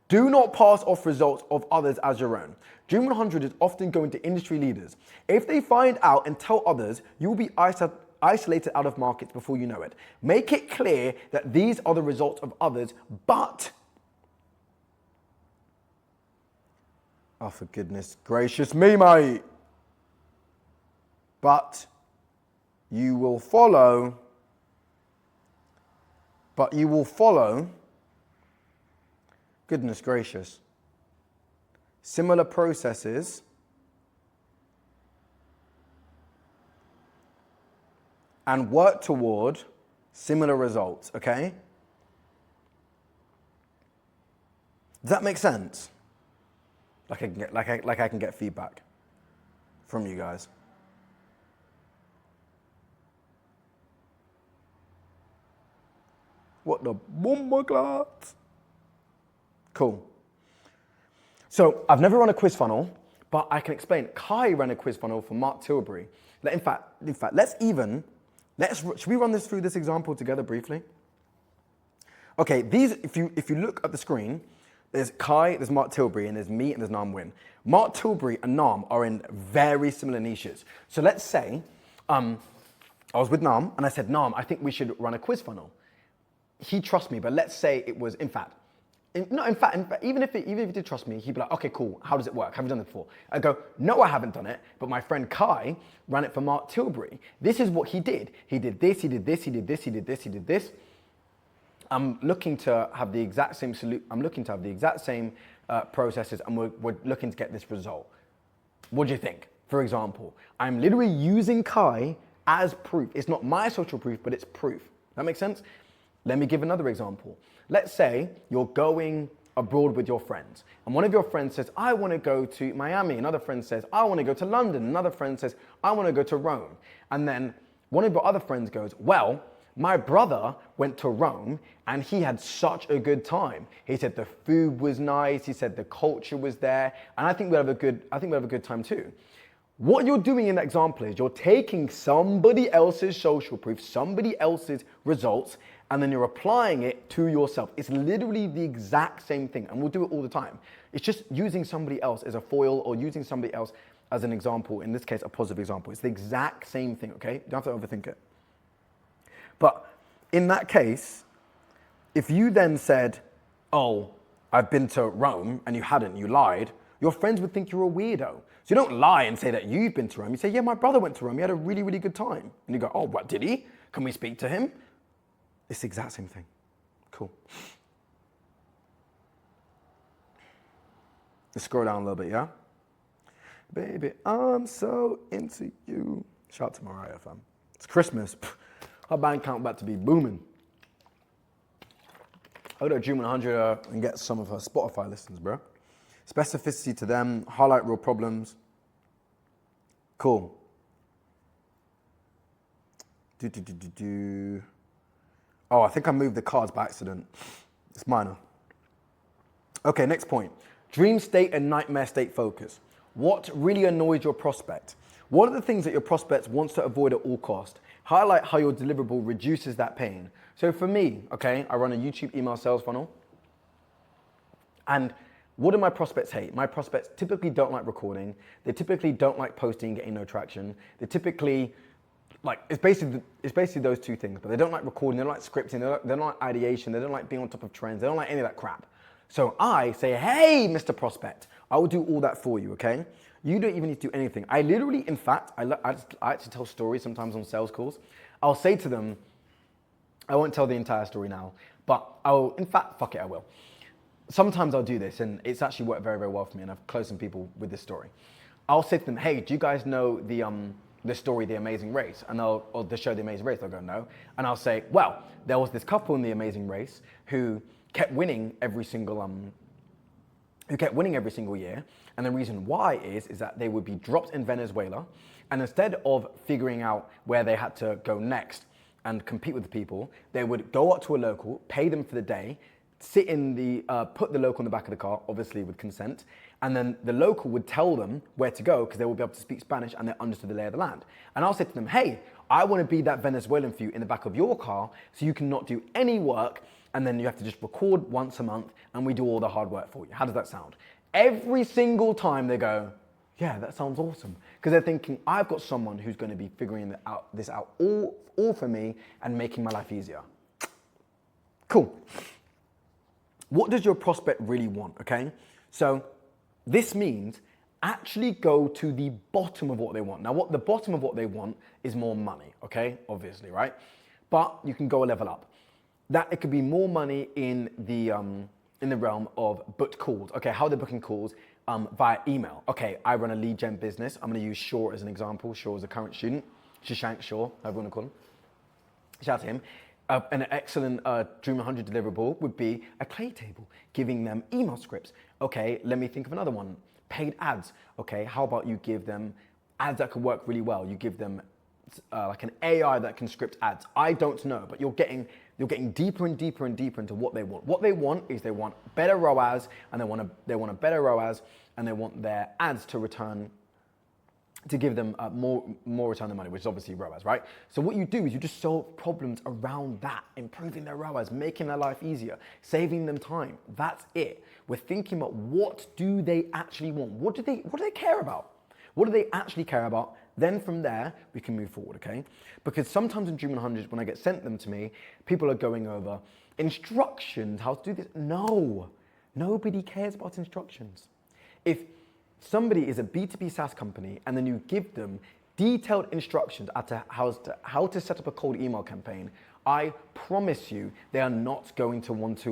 do not pass off results of others as your own. Dream 100 is often going to industry leaders. If they find out and tell others, you will be isolated out of markets before you know it. Make it clear that these are the results of others, but... Oh, for goodness gracious me, mate. But you will follow... Goodness gracious. Similar processes and work toward similar results, okay? Does that make sense? Like I can get feedback from you guys. What the bomba. Cool. So I've never run a quiz funnel, but I can explain. Kai ran a quiz funnel for Mark Tilbury. In fact, should we run this through this example together briefly? Okay, if you look at the screen, there's Kai, there's Mark Tilbury, and there's me, and there's Nam Win. Mark Tilbury and Nam are in very similar niches. So let's say I was with Nam, and I said, Nam, I think we should run a quiz funnel. He trusts me, but let's say it was, in fact, even if he did trust me, he'd be like, okay, cool, how does it work? Have you done it before? I go, no, I haven't done it, but my friend Kai ran it for Mark Tilbury. This is what he did. He did this, he did this, he did this, he did this, he did this. I'm looking to have the exact same processes, and we're looking to get this result. What do you think? For example, I'm literally using Kai as proof. It's not my social proof, but it's proof. That makes sense? Let me give another example. Let's say you're going abroad with your friends, and one of your friends says, I want to go to Miami. Another friend says, I want to go to London. Another friend says, I want to go to Rome. And then one of your other friends goes, well, my brother went to Rome and he had such a good time. He said the food was nice. He said the culture was there. And I think we'll have a good time too. What you're doing in that example is you're taking somebody else's social proof, somebody else's results, and then you're applying it to yourself. It's literally the exact same thing, and we'll do it all the time. It's just using somebody else as a foil or using somebody else as an example, in this case, a positive example. It's the exact same thing, okay? You don't have to overthink it. But in that case, if you then said, oh, I've been to Rome, and you hadn't, you lied, your friends would think you're a weirdo. So you don't lie and say that you've been to Rome. You say, yeah, my brother went to Rome. He had a really, really good time. And you go, oh, what, did he? Can we speak to him? It's the exact same thing. Cool. Let's scroll down a little bit, yeah? Baby, I'm so into you. Shout out to Mariah, fam. It's Christmas. Her bank account about to be booming. I'll go to Dream 100 and get some of her Spotify listens, bro. Specificity to them, highlight real problems. Cool. Oh, I think I moved the cards by accident. It's minor. Okay, next point. Dream state and nightmare state focus. What really annoys your prospect? What are the things that your prospect wants to avoid at all cost? Highlight how your deliverable reduces that pain. So for me, okay, I run a YouTube email sales funnel. And what do my prospects hate? My prospects typically don't like recording. They typically don't like posting and getting no traction. They typically, it's basically those two things, but they don't like recording, they don't like scripting, they don't like ideation, they don't like being on top of trends, they don't like any of that crap. So I say, hey, Mr. Prospect, I will do all that for you, okay? You don't even need to do anything. I literally, in fact, I actually tell stories sometimes on sales calls. I'll say to them, I won't tell the entire story now, but fuck it, I will. Sometimes I'll do this, and it's actually worked very, very well for me, and I've closed some people with this story. I'll say to them, hey, do you guys know the the story The Amazing Race, and or the show The Amazing Race, they'll go, no. And I'll say, well, there was this couple in The Amazing Race who kept winning every single year. And the reason why is that they would be dropped in Venezuela, and instead of figuring out where they had to go next and compete with the people, they would go up to a local, pay them for the day, sit in the, put the local in the back of the car, obviously with consent, and then the local would tell them where to go because they would be able to speak Spanish and they understood the lay of the land. And I'll say to them, hey, I want to be that Venezuelan for you in the back of your car so you can not do any work, and then you have to just record once a month and we do all the hard work for you. How does that sound? Every single time they go, yeah, that sounds awesome. Because they're thinking, I've got someone who's going to be figuring this out all for me and making my life easier. Cool. What does your prospect really want, okay? So this means actually go to the bottom of what they want. Now, what the bottom of what they want is more money, okay? Obviously, right? But you can go a level up. That it could be more money in the realm of booked calls. Okay, how they're booking calls via email. Okay, I run a lead gen business. I'm going to use Shaw as an example. Shaw is a current student. Shashank Shaw, however you want to call him. Shout out to him. An excellent Dream 100 deliverable would be a clay table, giving them email scripts. Okay, let me think of another one. Paid ads. Okay, how about you give them ads that could work really well? You give them like an AI that can script ads. I don't know, but you're getting deeper and deeper and deeper into what they want. What they want is they want better ROAS, and they want a better ROAS, and they want their ads to return, to give them more return on money, which is obviously ROAS, right? So what you do is you just solve problems around that, improving their ROAS, making their life easier, saving them time. That's it. We're thinking about what do they actually want? What do they care about? What do they actually care about? Then from there, we can move forward, okay? Because sometimes in Dream 100, when I get sent them to me, people are going over instructions, how to do this. No, nobody cares about instructions. If somebody is a B2B SaaS company and then you give them detailed instructions as to how to set up a cold email campaign, I promise you they are not going to want to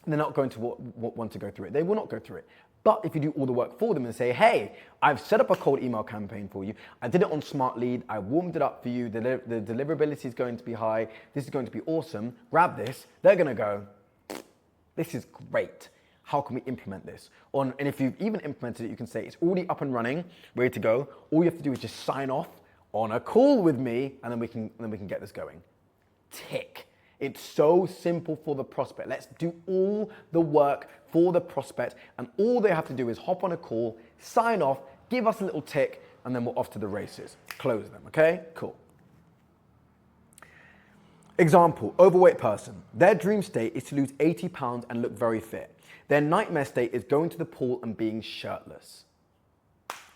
want to go through it. They will not go through it. But if you do all the work for them and say, hey, I've set up a cold email campaign for you. I did it on Smart Lead. I warmed it up for you. The deliverability is going to be high. This is going to be awesome. Grab this. They're going to go, this is great. How can we implement this? And if you've even implemented it, you can say it's already up and running, ready to go. All you have to do is just sign off on a call with me, and then we can get this going. Tick. It's so simple for the prospect. Let's do all the work for the prospect, and all they have to do is hop on a call, sign off, give us a little tick, and then we're off to the races. Close them, okay? Cool. Example, overweight person. Their dream state is to lose 80 pounds and look very fit. Their nightmare state is going to the pool and being shirtless.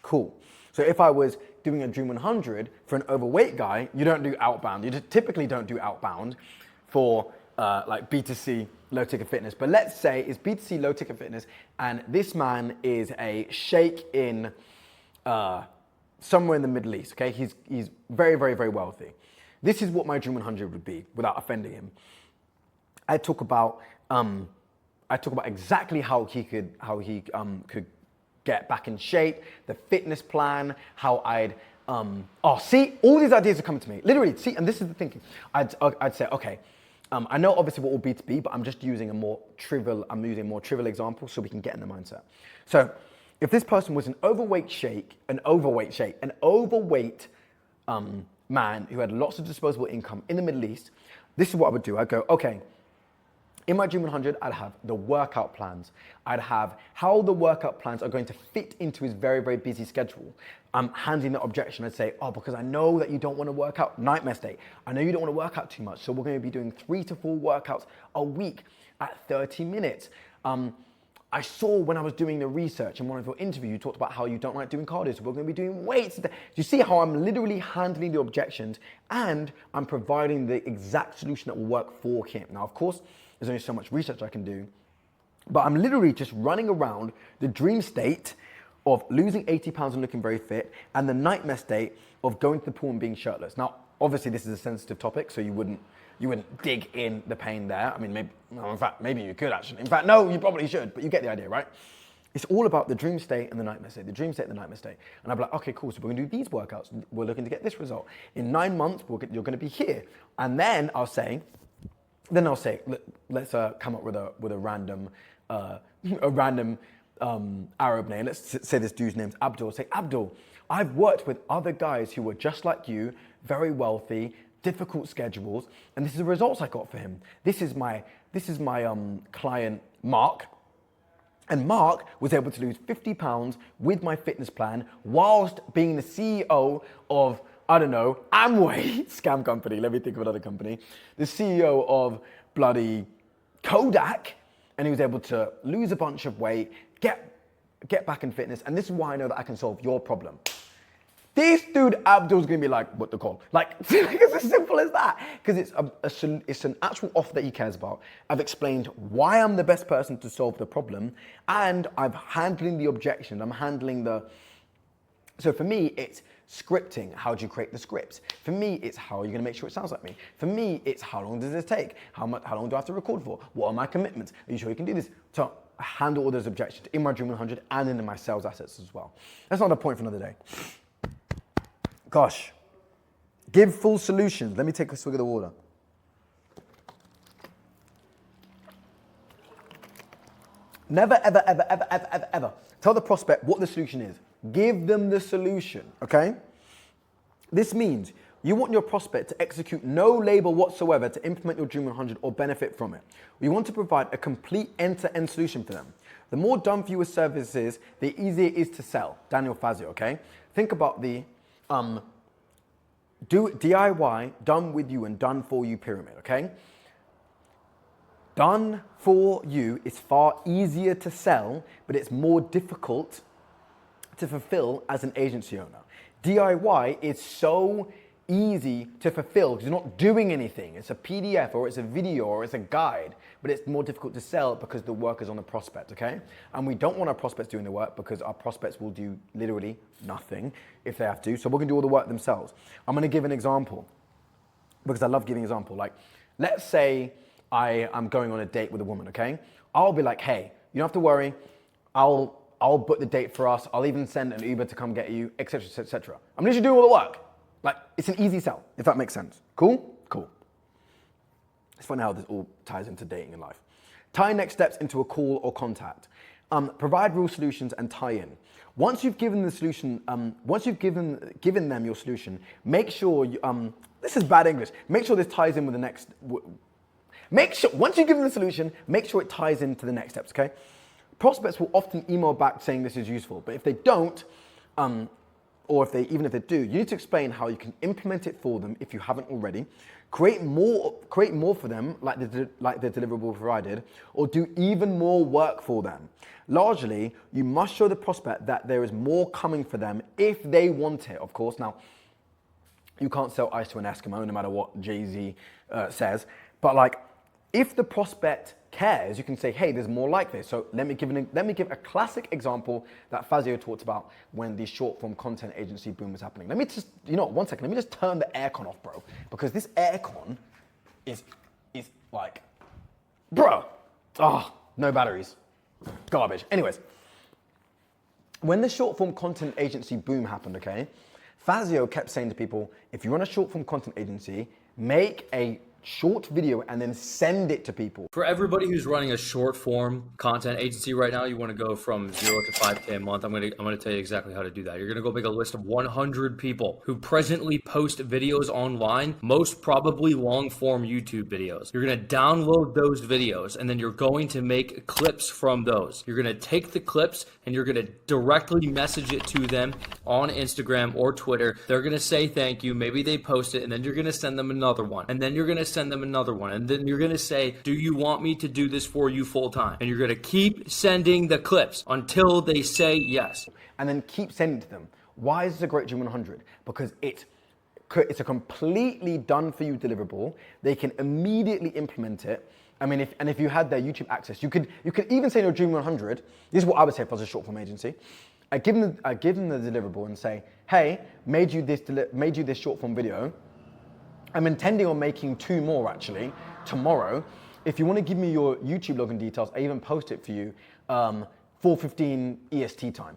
Cool. So if I was doing a Dream 100 for an overweight guy, you don't do outbound. You typically don't do outbound for like B2C low ticket fitness. But let's say it's B2C low ticket fitness and this man is a sheikh in somewhere in the Middle East, okay? He's very, very, very wealthy. This is what my Dream 100 would be without offending him. I talk about exactly how he could get back in shape, the fitness plan, how I'd see, all these ideas are coming to me. Literally, see, and this is the thinking. I'd say, okay, I know obviously what will B2B, but I'm just using a more trivial example so we can get in the mindset. So if this person was an overweight man who had lots of disposable income in the Middle East, this is what I would do. I'd go, okay, in my Dream 100, I'd have the workout plans. I'd have how the workout plans are going to fit into his very, very busy schedule. I'm handling that objection. I'd say, because I know that you don't want to work out, nightmare state. I know you don't want to work out too much, so we're going to be doing 3 to 4 workouts a week at 30 minutes. I saw when I was doing the research in one of your interviews, you talked about how you don't like doing cardio, so we're going to be doing weights. Do you see how I'm literally handling the objections and I'm providing the exact solution that will work for him? Now, of course, there's only so much research I can do, but I'm literally just running around the dream state of losing 80 pounds and looking very fit and the nightmare state of going to the pool and being shirtless. Now, obviously this is a sensitive topic, so you wouldn't dig in the pain there. I mean, maybe you could actually. In fact, no, you probably should, but you get the idea, right? It's all about the dream state and the nightmare state, the dream state and the nightmare state. And I'll be like, okay, cool, so we're gonna do these workouts. We're looking to get this result. In 9 months, you're gonna be here. And then I'll say, let's come up with a random, Arab name. Let's say this dude's name's Abdul. Say, Abdul, I've worked with other guys who were just like you, very wealthy, difficult schedules, and this is the results I got for him. This is my client, Mark. And Mark was able to lose 50 pounds with my fitness plan whilst being the CEO of, I don't know, Amway, scam company, let me think of another company, the CEO of bloody Kodak, and he was able to lose a bunch of weight, get back in fitness, and this is why I know that I can solve your problem. This dude Abdul's gonna be like, what the call? Like, it's as simple as that. Because it's an actual offer that he cares about. I've explained why I'm the best person to solve the problem, and I'm handling the objection. I'm handling so for me, it's scripting. How do you create the scripts? For me, it's how are you gonna make sure it sounds like me? For me, it's how long does this take? How long do I have to record for? What are my commitments? Are you sure you can do this? So I handle all those objections in my Dream 100 and in my sales assets as well. That's not a point for another day. Gosh, give full solutions. Let me take a swig of the water. Never, ever, ever, ever, ever, ever, ever tell the prospect what the solution is. Give them the solution, okay? This means you want your prospect to execute no labor whatsoever to implement your Dream 100 or benefit from it. You want to provide a complete end-to-end solution for them. The more done for you a service is, the easier it is to sell. Daniel Fazio, okay? Think about the do DIY, done with you and done for you pyramid, okay? Done for you is far easier to sell, but it's more difficult to fulfill as an agency owner. DIY is so easy to fulfill because you're not doing anything. It's a PDF or it's a video or it's a guide, but it's more difficult to sell because the work is on the prospect, okay? And we don't want our prospects doing the work because our prospects will do literally nothing if they have to. So we're gonna do all the work themselves. I'm gonna give an example because I love giving example. Like, let's say I'm going on a date with a woman, okay? I'll be like, hey, you don't have to worry. I'll book the date for us. I'll even send an Uber to come get you, etc., etc. I'm literally doing all the work. Like, it's an easy sell, if that makes sense. Cool? Cool. It's funny how this all ties into dating and life. Tie next steps into a call or contact. Provide real solutions and tie in. Once you've given the solution, once you've given them your solution, make sure you, this is bad English. Make sure this ties in with the next. Once you give them the solution, make sure it ties into the next steps. Okay. Prospects will often email back saying this is useful, but if they don't, or even if they do, you need to explain how you can implement it for them if you haven't already. Create more for them, like the deliverable provided, or do even more work for them. Largely, you must show the prospect that there is more coming for them if they want it, of course. Now, you can't sell ice to an Eskimo, no matter what Jay-Z says, but like, if the prospect cares, you can say, hey, there's more like this. So let me give a classic example that Fazio talked about when the short form content agency boom was happening. Let me just, one second, let me just turn the aircon off, bro. Because this aircon is like, bro, no batteries, garbage. Anyways, when the short form content agency boom happened, okay, Fazio kept saying to people, if you run a short form content agency, make a short video and then send it to people. For everybody who's running a short form content agency right now, you want to go from 0 to 5K a month. I'm going to tell you exactly how to do that. You're going to go make a list of 100 people who presently post videos online, most probably long form YouTube videos. You're going to download those videos and then you're going to make clips from those. You're going to take the clips and you're going to directly message it to them on Instagram or Twitter. They're going to say thank you. Maybe they post it and then you're going to send them another one. And then you're going to send them another one. And then you're going to say, do you want me to do this for you full time? And you're going to keep sending the clips until they say yes. And then keep sending to them. Why is this a great Dream 100? Because it's a completely done for you deliverable. They can immediately implement it. I mean, if you had their YouTube access, you could even say in your Dream 100, this is what I would say if I was a short form agency. I give them the deliverable and say, hey, made you this short form video. I'm intending on making 2 more actually tomorrow. If you want to give me your YouTube login details, I even post it for you 4:15 EST time.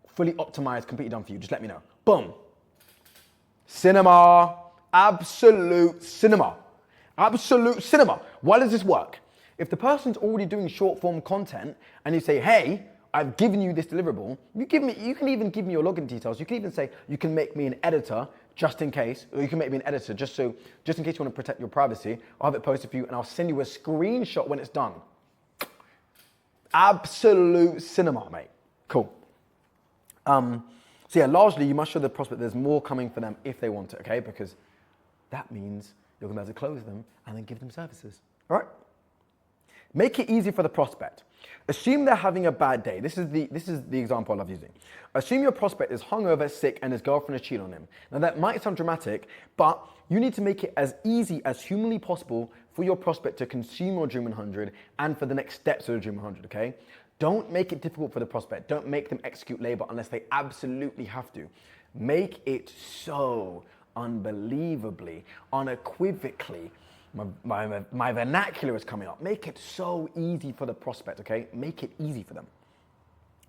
Fully optimized, completely done for you. Just let me know. Boom. Cinema. Absolute cinema. Absolute cinema. Why does this work? If the person's already doing short form content and you say, hey, I've given you this deliverable, you can even give me your login details. You can even say, you can make me an editor just in case, or you can make me an editor just in case you want to protect your privacy. I'll have it posted for you and I'll send you a screenshot when it's done. Absolute cinema, mate. Cool. So yeah, largely you must show the prospect there's more coming for them if they want it, okay? Because that means you're gonna be able to close them and then give them services, all right? Make it easy for the prospect. Assume they're having a bad day. This is the example I love using. Assume your prospect is hungover, sick, and his girlfriend is cheating on him. Now that might sound dramatic, but you need to make it as easy as humanly possible for your prospect to consume your Dream 100 and for the next steps of the Dream 100, okay? Don't make it difficult for the prospect. Don't make them execute labor unless they absolutely have to. Make it so unbelievably, unequivocally, my vernacular is coming up. Make it so easy for the prospect, okay? Make it easy for them.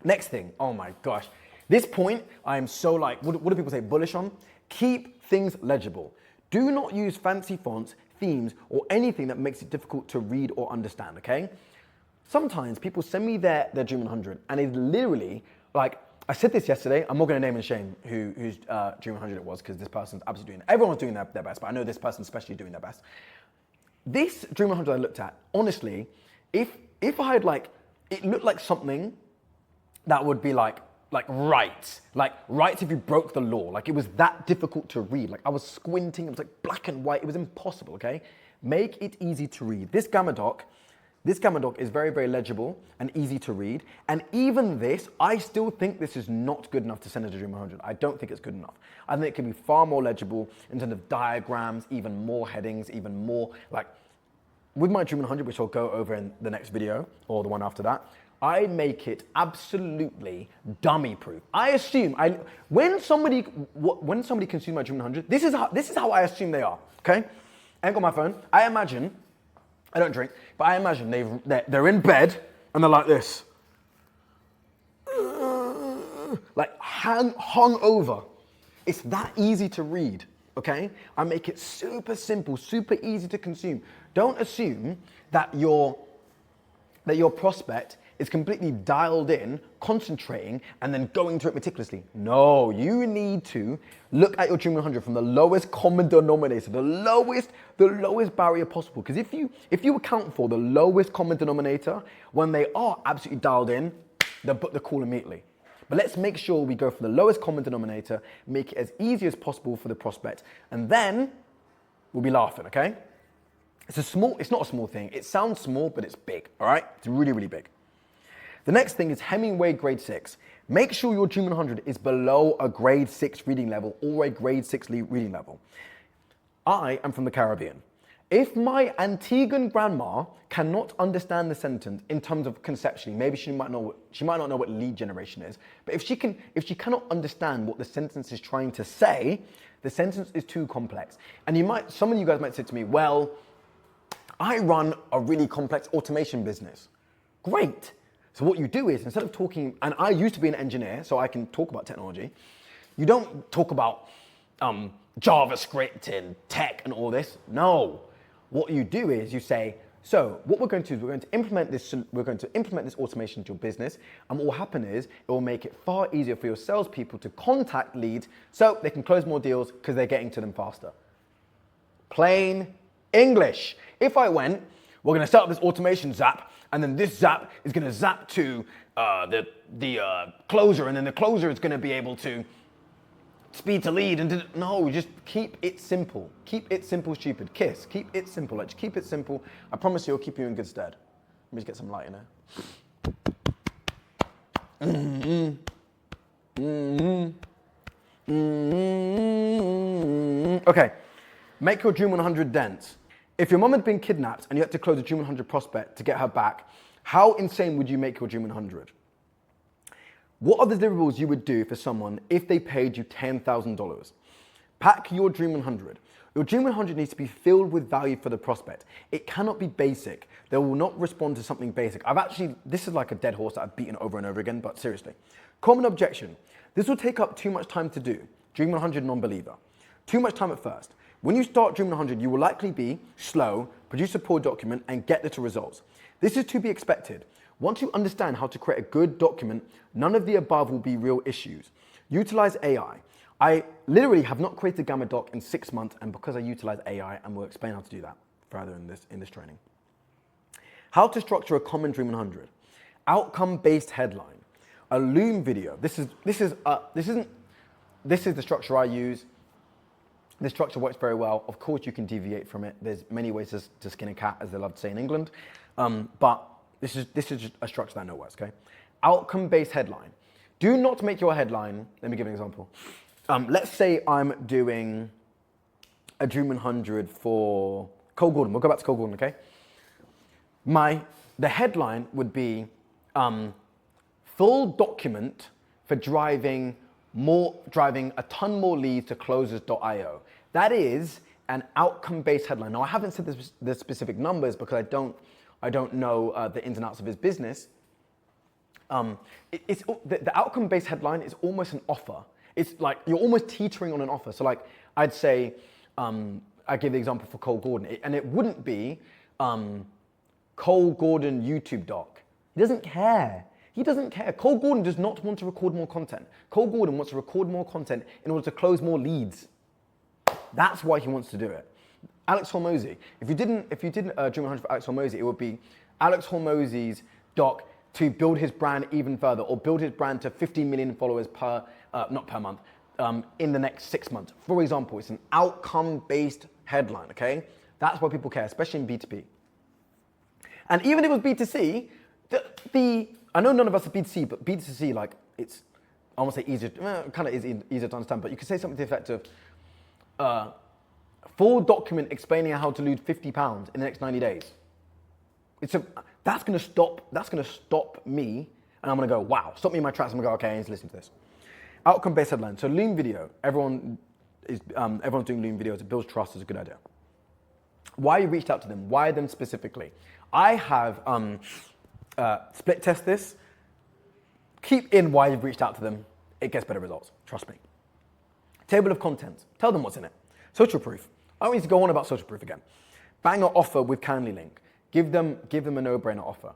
Next thing, oh my gosh. This point, I am so like, what do people say, bullish on? Keep things legible. Do not use fancy fonts, themes, or anything that makes it difficult to read or understand, okay? Sometimes people send me their Dream 100 and it's literally like, I said this yesterday, I'm not gonna name and shame whose Dream 100 it was because this person's absolutely doing, everyone's doing their best, but I know this person's especially doing their best. This Dream 100 I looked at, honestly, if I had like, it looked like something that would be like right if you broke the law. Like it was that difficult to read. Like I was squinting, it was like black and white, it was impossible, okay? Make it easy to read. This Gamma Doc is very, very legible and easy to read. And even this, I still think this is not good enough to send as a Dream 100. I don't think it's good enough. I think it can be far more legible in terms of diagrams, even more headings, even more like, with my Dream 100, which I'll go over in the next video or the one after that, I make it absolutely dummy proof. I assume, when somebody consumes my Dream 100, this is how I assume they are, okay? I ain't got my phone. I imagine, I don't drink, but I imagine they're in bed and they're like this. Like hung over. It's that easy to read, okay? I make it super simple, super easy to consume. Don't assume that your prospect is completely dialed in, concentrating, and then going through it meticulously. No, you need to look at your Dream 100 from the lowest common denominator, the lowest barrier possible. Because if you account for the lowest common denominator, when they are absolutely dialed in, they'll book the call immediately. But let's make sure we go for the lowest common denominator, make it as easy as possible for the prospect, and then we'll be laughing, okay? It's not a small thing. It sounds small, but it's big, all right? It's really, really big. The next thing is Hemingway grade 6. Make sure your Dream 100 is below a grade 6 reading level or a grade 6 reading level. I am from the Caribbean. If my Antiguan grandma cannot understand the sentence in terms of conceptually, maybe she might not know what lead generation is, but if she cannot understand what the sentence is trying to say, the sentence is too complex. And some of you guys might say to me, well, I run a really complex automation business. Great. So what you do is, instead of talking, and I used to be an engineer, so I can talk about technology, you don't talk about JavaScript and tech and all this. No. What you do is you say, so what we're going to do is we're going to implement this automation into your business, and what will happen is it will make it far easier for your salespeople to contact leads so they can close more deals because they're getting to them faster. Plain English. If I went, we're going to set up this automation zap, and then this zap is going to zap to the closer, and then the closer is going to be able to speed to lead. And no, just keep it simple. Keep it simple, stupid. KISS. Keep it simple. Like, just keep it simple. I promise you, it'll keep you in good stead. Let me just get some light in there. Okay. Make your Dream 100 dense. If your mum had been kidnapped and you had to close a Dream 100 prospect to get her back, how insane would you make your Dream 100? What are the deliverables you would do for someone if they paid you $10,000? Pack your Dream 100. Your Dream 100 needs to be filled with value for the prospect. It cannot be basic. They will not respond to something basic. This is like a dead horse that I've beaten over and over again, but seriously. Common objection. This will take up too much time to do. Dream 100 non-believer. Too much time at first. When you start Dream 100, you will likely be slow, produce a poor document, and get little results. This is to be expected. Once you understand how to create a good document, none of the above will be real issues. Utilize AI. I literally have not created a Gamma doc in 6 months, and because I utilize AI, and we'll explain how to do that further in this training. How to structure a common Dream 100. Outcome-based headline. A Loom video. This is the structure I use. This structure works very well. Of course, you can deviate from it. There's many ways to skin a cat, as they love to say in England. But this is just a structure that I know works, okay? Outcome-based headline. Do not make your headline, let me give an example. Let's say I'm doing a Dream 100 for Cole Gordon. We'll go back to Cole Gordon, okay? The headline would be full document for driving a ton more leads to closers.io. That is an outcome-based headline. Now, I haven't said the specific numbers because I don't know the ins and outs of his business. The outcome-based headline is almost an offer. It's like you're almost teetering on an offer. So like I'd say, I give the example for Cole Gordon, and it wouldn't be Cole Gordon YouTube doc. He doesn't care. He doesn't care. Cole Gordon does not want to record more content. Cole Gordon wants to record more content in order to close more leads. That's why he wants to do it. Alex Hormozy. If you did Dream 100 for Alex Hormozy, it would be Alex Hormozy's doc to build his brand even further, or build his brand to 15 million followers not per month, in the next 6 months. For example, it's an outcome-based headline, okay? That's why people care, especially in B2B. And even if it was B2C, I know none of us are B2C, but B2C, like, it's, I won't say easier, kind of is easier to understand, but you could say something to the effect of, full document explaining how to lose £50 in the next 90 days. That's gonna stop me, and I'm gonna go, wow, stop me in my tracks. I'm gonna go, okay, I need to listen to this. Outcome-based headline. So Loom video, everyone's doing Loom videos. It builds trust. Is a good idea. Why you reached out to them? Why them specifically? I have split test this. Keep in why you've reached out to them. It gets better results. Trust me. Table of contents. Tell them what's in it. Social proof. I don't need to go on about social proof again. Banger offer with Calendly link. Give them a no-brainer offer.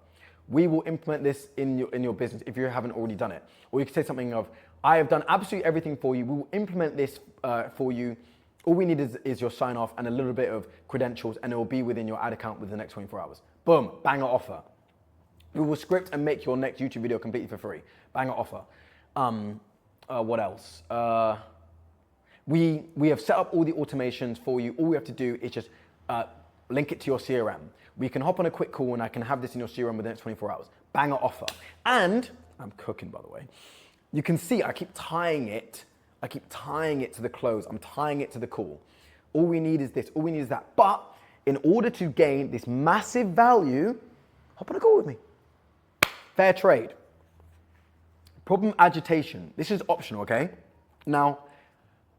We will implement this in your business if you haven't already done it. Or you can say something of, I have done absolutely everything for you. We will implement this for you. All we need is your sign off and a little bit of credentials, and it will be within your ad account within the next 24 hours. Boom, banger offer. We will script and make your next YouTube video completely for free. Banger offer. What else? We have set up all the automations for you. All we have to do is just link it to your CRM. We can hop on a quick call and I can have this in your CRM within the next 24 hours. Banger offer. And, I'm cooking by the way, you can see I keep tying it to the close. I'm tying it to the call. All we need is this, all we need is that. But in order to gain this massive value, hop on a call with me. Fair trade. Problem agitation. This is optional, okay? Now,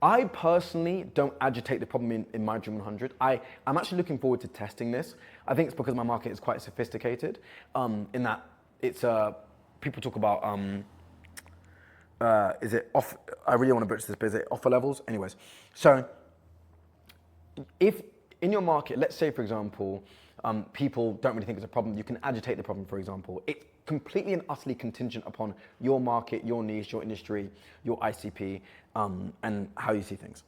I personally don't agitate the problem in my Dream 100. I'm actually looking forward to testing this. I think it's because my market is quite sophisticated, in that it's, people talk about, is it off, I really want to butcher this, but is it offer levels? Anyways, so if in your market, let's say for example, people don't really think it's a problem, you can agitate the problem, for example. It's completely and utterly contingent upon your market, your niche, your industry, your ICP, and how you see things.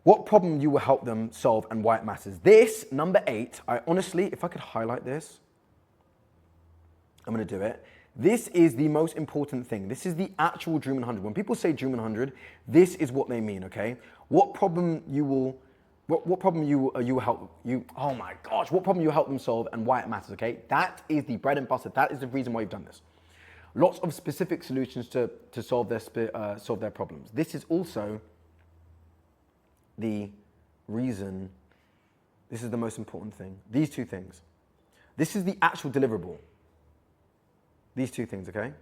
What problem you will help them solve and why it matters. This, number 8, I honestly, if I could highlight this, I'm gonna do it. This is the most important thing. This is the actual Dream 100. When people say Dream 100, this is what they mean, okay? What problem you will help them solve and why it matters, okay? That is the bread and butter. That is the reason why you've done this. Lots of specific solutions to solve their problems. This is also the reason, this is the most important thing. These two things. This is the actual deliverable. These two things, okay?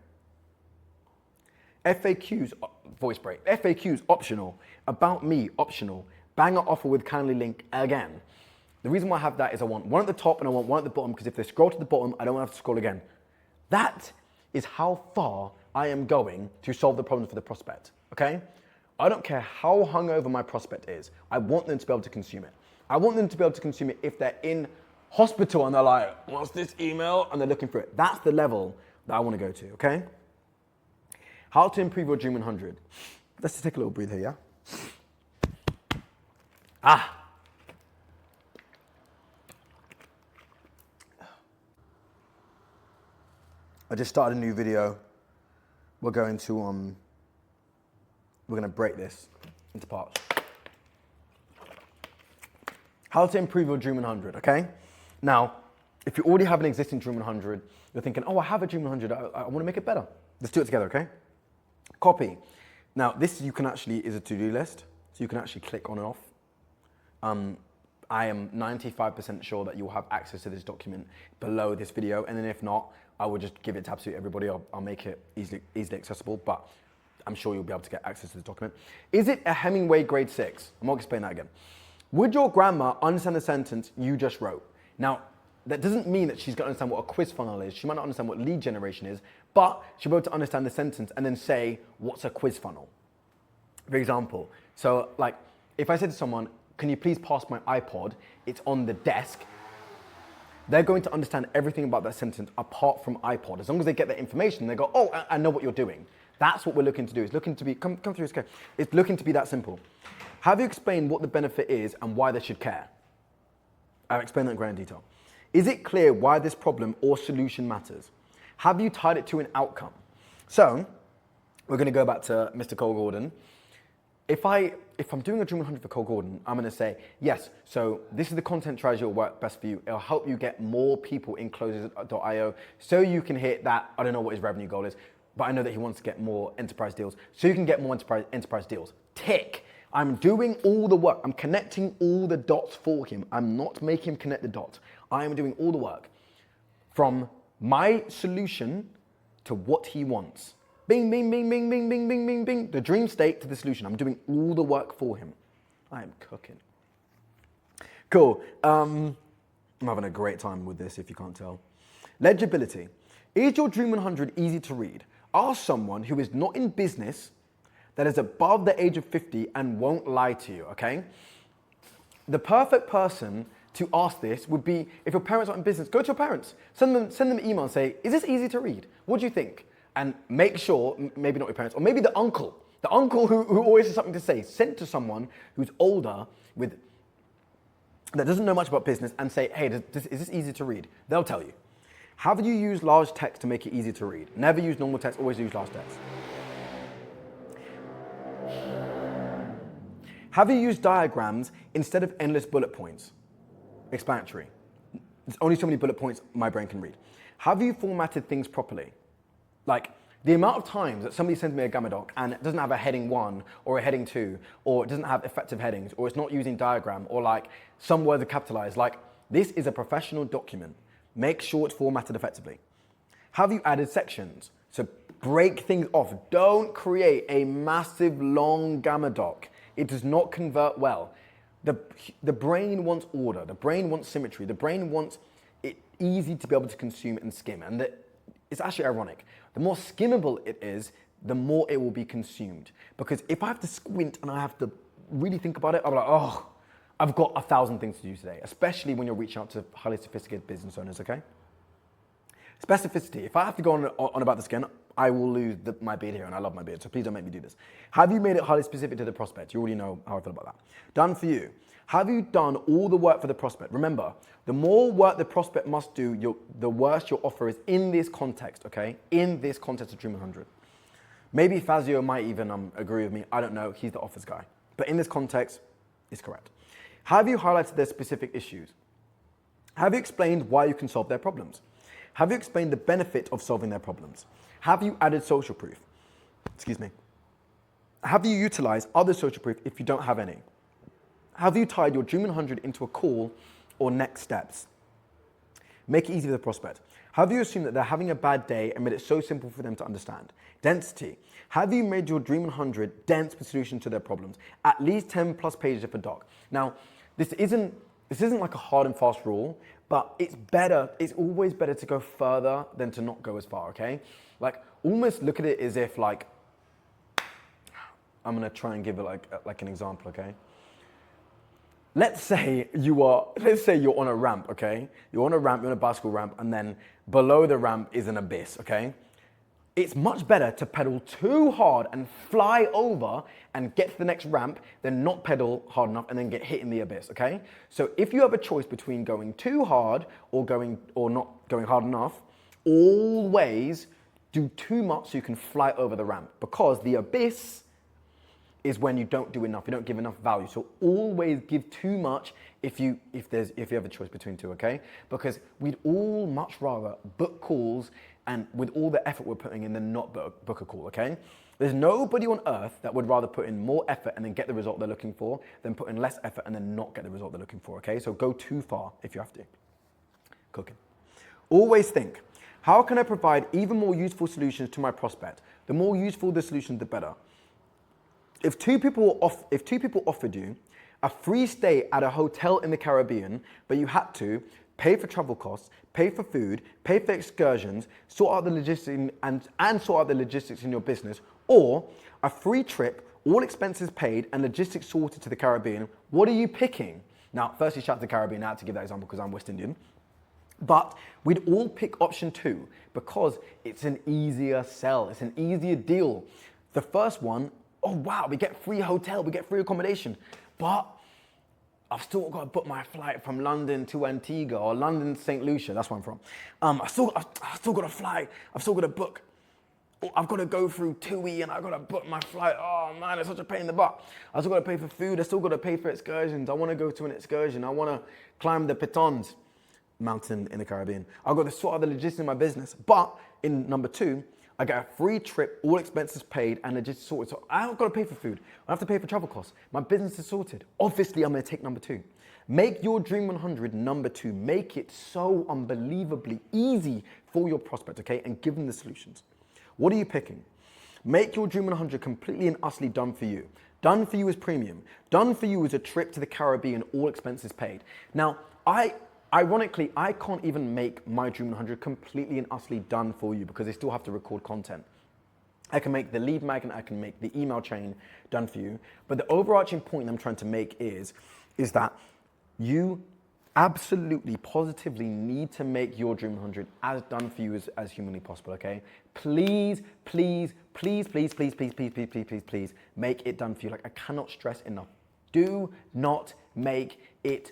FAQs, voice break. FAQs, optional. About me, optional. banger offer with Calendly link again. The reason why I have that is I want one at the top and I want one at the bottom, because if they scroll to the bottom, I don't want to have to scroll again. That is how far I am going to solve the problem for the prospect, okay? I don't care how hungover my prospect is. I want them to be able to consume it. I want them to be able to consume it if they're in hospital and they're like, what's this email? And they're looking for it. That's the level that I want to go to, okay? How to improve your Dream 100. Let's just take a little breather here, yeah? I just started a new video. We're going to break this into parts. How to improve your Dream 100, okay? Now, if you already have an existing Dream 100, you're thinking, oh, I have a Dream 100, I want to make it better. Let's do it together, okay? Copy. Now, this you can actually is a to-do list, so you can actually click on and off. I am 95% sure that you'll have access to this document below this video, and then if not, I will just give it to absolutely everybody. I'll make it easily accessible, but I'm sure you'll be able to get access to this document. Is it a Hemingway grade 6? I'm not gonna explain that again. Would your grandma understand the sentence you just wrote? Now, that doesn't mean that she's gonna understand what a quiz funnel is. She might not understand what lead generation is, but she'll be able to understand the sentence and then say, what's a quiz funnel? For example, so like, if I said to someone, can you please pass my iPod? It's on the desk. They're going to understand everything about that sentence apart from iPod. As long as they get that information, they go, oh, I know what you're doing. That's what we're looking to do. It's looking to be, come through, okay. It's looking to be that simple. Have you explained what the benefit is and why they should care? I've explained that in great detail. Is it clear why this problem or solution matters? Have you tied it to an outcome? So, we're gonna go back to Mr. Cole Gordon. If I'm doing a Dream 100 for Cole Gordon, I'm gonna say, yes, so this is the content strategy that will work best for you. It'll help you get more people in closers.io so you can hit that, I don't know what his revenue goal is, but I know that he wants to get more enterprise deals, so you can get more enterprise deals. Tick. I'm doing all the work. I'm connecting all the dots for him. I'm not making him connect the dots. I am doing all the work from my solution to what he wants. Bing, bing, bing, bing, bing, bing, bing, bing, bing. The dream state to the solution. I'm doing all the work for him. I am cooking. Cool. I'm having a great time with this, if you can't tell. Legibility. Is your Dream 100 easy to read? Ask someone who is not in business, that is above the age of 50 and won't lie to you, okay? The perfect person to ask this would be, if your parents aren't in business, go to your parents. Send them an email and say, is this easy to read? What do you think? And make sure, maybe not your parents, or maybe the uncle who always has something to say, send to someone who's older that doesn't know much about business and say, hey, is this easy to read? They'll tell you. Have you used large text to make it easy to read? Never use normal text, always use large text. Have you used diagrams instead of endless bullet points? Explanatory. There's only so many bullet points my brain can read. Have you formatted things properly? Like, the amount of times that somebody sends me a Gamma doc and it doesn't have a heading 1 or a heading 2, or it doesn't have effective headings, or it's not using diagram, or like some words are capitalized. Like, this is a professional document. Make sure it's formatted effectively. Have you added sections? So break things off. Don't create a massive long Gamma doc. It does not convert well. The brain wants order. The brain wants symmetry. The brain wants it easy to be able to consume and skim. And it's actually ironic. The more skimmable it is, the more it will be consumed. Because if I have to squint and I have to really think about it, I'm like, oh, I've got 1,000 things to do today, especially when you're reaching out to highly sophisticated business owners, okay? Specificity. If I have to go on about this again, I will lose my beard here, and I love my beard, so please don't make me do this. Have you made it highly specific to the prospect? You already know how I feel about that. Done for you. Have you done all the work for the prospect? Remember, the more work the prospect must do, the worse your offer is in this context, okay? In this context of Dream 100. Maybe Fazio might even agree with me. I don't know. He's the offers guy. But in this context, it's correct. Have you highlighted their specific issues? Have you explained why you can solve their problems? Have you explained the benefit of solving their problems? Have you added social proof? Excuse me. Have you utilized other social proof if you don't have any? Have you tied your Dream 100 into a call or next steps? Make it easy for the prospect. Have you assumed that they're having a bad day and made it so simple for them to understand? Density. Have you made your Dream 100 dense with solutions to their problems? At least 10 plus pages of a doc. Now, this isn't like a hard and fast rule, but it's always better to go further than to not go as far, okay? Like, almost look at it as if like, I'm gonna try and give it like an example, okay? Let's say you're on a ramp, okay? You're on a bicycle ramp, and then below the ramp is an abyss, okay? It's much better to pedal too hard and fly over and get to the next ramp than not pedal hard enough and then get hit in the abyss, okay? So if you have a choice between going too hard or not going hard enough, always do too much so you can fly over the ramp, because the abyss is when you don't do enough, you don't give enough value. So always give too much if you have a choice between two, okay? Because we'd all much rather book calls and with all the effort we're putting in than not book a call, okay? There's nobody on earth that would rather put in more effort and then get the result they're looking for than put in less effort and then not get the result they're looking for, okay? So go too far if you have to. Cooking. Always think, how can I provide even more useful solutions to my prospect? The more useful the solution, the better. If two people offered you a free stay at a hotel in the Caribbean, but you had to pay for travel costs, pay for food, pay for excursions, sort out the logistics and sort out the logistics in your business, or a free trip, all expenses paid and logistics sorted to the Caribbean, what are you picking? Now, firstly, shout out to the Caribbean. I had to give that example because I'm West Indian. But we'd all pick option 2 because it's an easier sell. It's an easier deal. The first one, oh wow, we get free hotel, we get free accommodation, but I've still got to book my flight from London to Antigua or London to St. Lucia. That's where I'm from. I've still got to fly. I've still got to book. I've got to go through TUI and I've got to book my flight. Oh man, it's such a pain in the butt. I've still got to pay for food. I've still got to pay for excursions. I want to go to an excursion. I want to climb the Pitons mountain in the Caribbean. I've got to sort out the logistics in my business. But in number 2, I get a free trip, all expenses paid, and logistics sorted. So I haven't got to pay for food. I have to pay for travel costs. My business is sorted. Obviously, I'm going to take number 2. Make your Dream 100 number 2. Make it so unbelievably easy for your prospect, okay? And give them the solutions. What are you picking? Make your Dream 100 completely and utterly done for you. Done for you is premium. Done for you is a trip to the Caribbean, all expenses paid. Now, ironically, I can't even make my Dream 100 completely and utterly done for you because they still have to record content. I can make the lead magnet, I can make the email chain done for you. But the overarching point I'm trying to make is that you absolutely, positively need to make your Dream 100 as done for you as humanly possible, okay? Please, please, please, please, please, please, please, please, please, please, please, make it done for you. Like, I cannot stress enough. Do not make it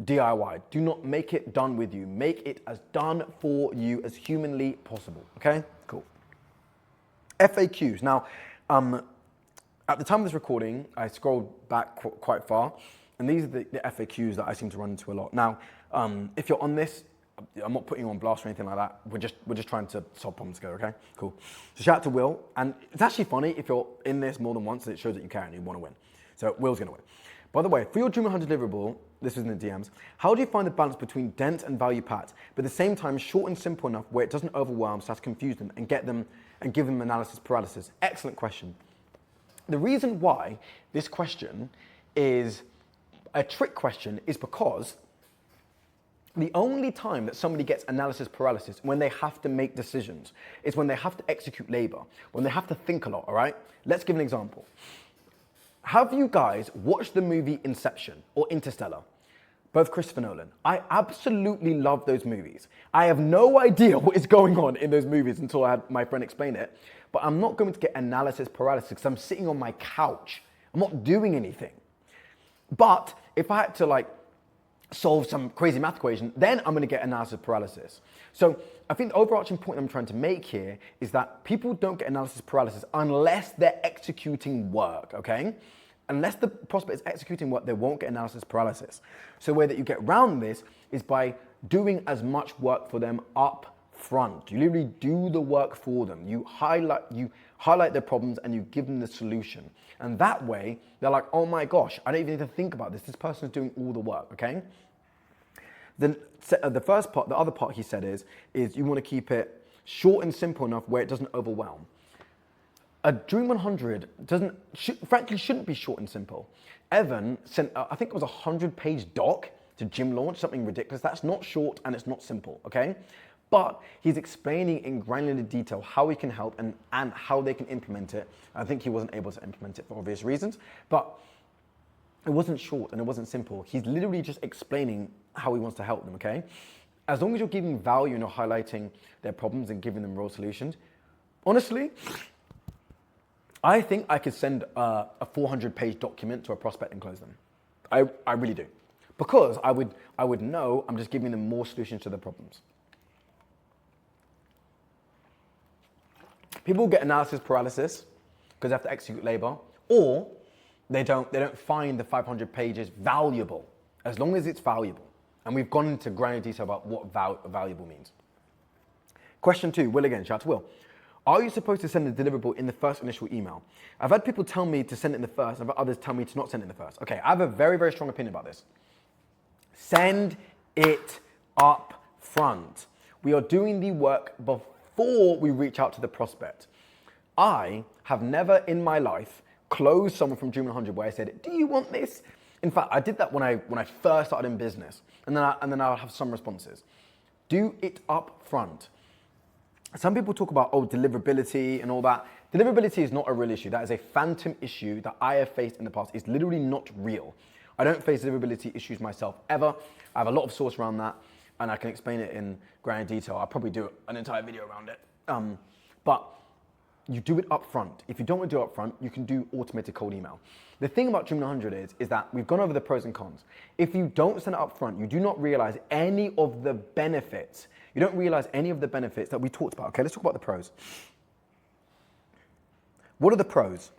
DIY. Do not make it done with you. Make it as done for you as humanly possible, okay? Cool. FAQs. Now, at the time of this recording, I scrolled back quite far, and these are the FAQs that I seem to run into a lot. Now, if you're on this, I'm not putting you on blast or anything like that. We're just trying to solve problems together, okay? Cool. So shout out to Will, and it's actually funny if you're in this more than once, it shows that you care and you want to win. So Will's gonna win. By the way, for your Dream 100 deliverable, this was in the DMs, how do you find the balance between dense and value packed, but at the same time short and simple enough where it doesn't overwhelm, so as to confuse them and give them analysis paralysis? Excellent question. The reason why this question is a trick question is because the only time that somebody gets analysis paralysis when they have to make decisions is when they have to execute labor, when they have to think a lot, all right? Let's give an example. Have you guys watched the movie Inception or Interstellar? Both Christopher Nolan. I absolutely love those movies. I have no idea what is going on in those movies until I had my friend explain it, but I'm not going to get analysis paralysis because I'm sitting on my couch. I'm not doing anything. But if I had to solve some crazy math equation, then I'm going to get analysis paralysis. So I think the overarching point I'm trying to make here is that people don't get analysis paralysis unless they're executing work, okay? Unless the prospect is executing work, they won't get analysis paralysis. So the way that you get around this is by doing as much work for them up front. You literally do the work for them. You highlight their problems and you give them the solution. And that way, they're like, oh my gosh, I don't even need to think about this. This person's doing all the work, okay? Then the first part, the other part he said is you want to keep it short and simple enough where it doesn't overwhelm. A Dream 100 frankly shouldn't be short and simple. Evan sent, I think it was a 100-page doc to gym launch, something ridiculous. That's not short and it's not simple, okay? But he's explaining in granular detail how we can help and how they can implement it. I think he wasn't able to implement it for obvious reasons, but it wasn't short and it wasn't simple. He's literally just explaining how he wants to help them, okay? As long as you're giving value and you're highlighting their problems and giving them real solutions, honestly, I think I could send a 400-page document to a prospect and close them. I really do. Because I would know I'm just giving them more solutions to their problems. People get analysis paralysis because they have to execute labor, or they don't find the 500 pages valuable, as long as it's valuable. And we've gone into granular detail about what valuable means. Question 2, Will again, shout out to Will. Are you supposed to send a deliverable in the first initial email? I've had people tell me to send it in the first, and I've had others tell me to not send it in the first. Okay, I have a very, very strong opinion about this. Send it up front. We are doing the work before we reach out to the prospect. I have never in my life closed someone from Dream 100 where I said, do you want this? In fact, I did that when I first started in business, and then I'll have some responses. Do it up front. Some people talk about, deliverability and all that. Deliverability is not a real issue. That is a phantom issue that I have faced in the past. It's literally not real. I don't face deliverability issues myself ever. I have a lot of source around that, and I can explain it in granular detail. I'll probably do an entire video around it. But you do it up front. If you don't want to do it up front, you can do automated cold email. The thing about Dream 100 is that we've gone over the pros and cons. If you don't send it up front, you do not realize any of the benefits. You don't realize any of the benefits that we talked about. Okay, let's talk about the pros. What are the pros?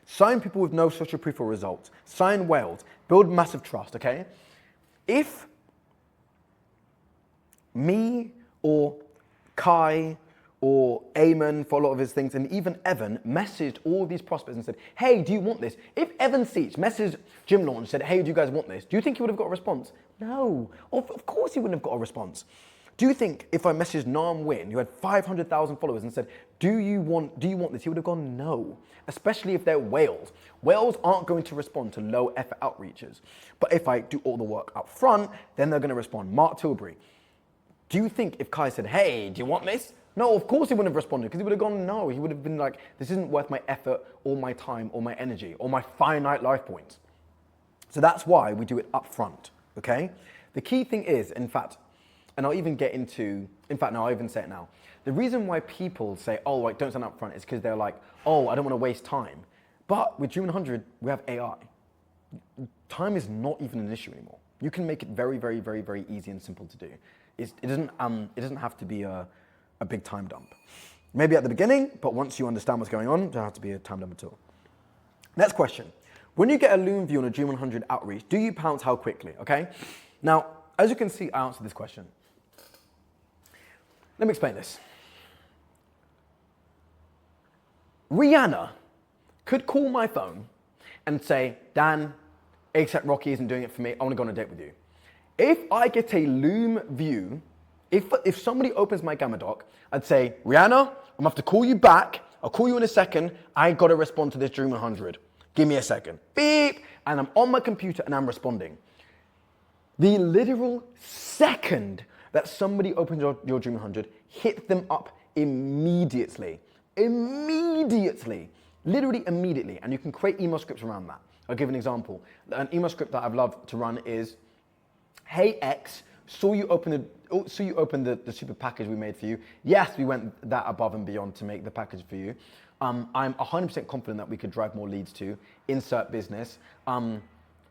Sign people with no social proof or results. Sign whales. Build massive trust, okay? If me or Kai or Eamon for a lot of his things, and even Evan messaged all these prospects and said, hey, do you want this? If Evan Seach messaged Gym Launch and said, hey, do you guys want this? Do you think he would have got a response? No, of course he wouldn't have got a response. Do you think if I messaged Nam Win, who had 500,000 followers, and said, do you want this? He would have gone no, especially if they're whales. Whales aren't going to respond to low effort outreaches. But if I do all the work up front, then they're going to respond. Mark Tilbury. Do you think if Kai said, hey, do you want this? No, of course he wouldn't have responded, because he would have gone no. He would have been like, this isn't worth my effort or my time or my energy or my finite life points. So that's why we do it up front, okay? The key thing is, in fact, and I'll even get into, I'll even say it now. The reason why people say, don't send up front is because they're like, I don't want to waste time. But with Dream 100, we have AI. Time is not even an issue anymore. You can make it very, very, very, very easy and simple to do. It doesn't have to be a big time dump. Maybe at the beginning, but once you understand what's going on, it doesn't have to be a time dump at all. Next question. When you get a Loom view on a Dream 100 outreach, do you pounce how quickly, okay? Now, as you can see, I answered this question. Let me explain this. Rihanna could call my phone and say, Dan, A$AP Rocky isn't doing it for me. I want to go on a date with you. If I get a Loom view, if somebody opens my Gamma doc, I'd say, Rihanna, I'm gonna have to call you back. I'll call you in a second. I got to respond to this Dream 100. Give me a second. Beep. And I'm on my computer and I'm responding. The literal second that somebody opens your Dream 100, hit them up immediately. Immediately. Literally immediately. And you can create email scripts around that. I'll give an example. An email script that I've loved to run is, hey X, saw you open the super package we made for you. Yes, we went that above and beyond to make the package for you. I'm 100% confident that we could drive more leads to. Insert business.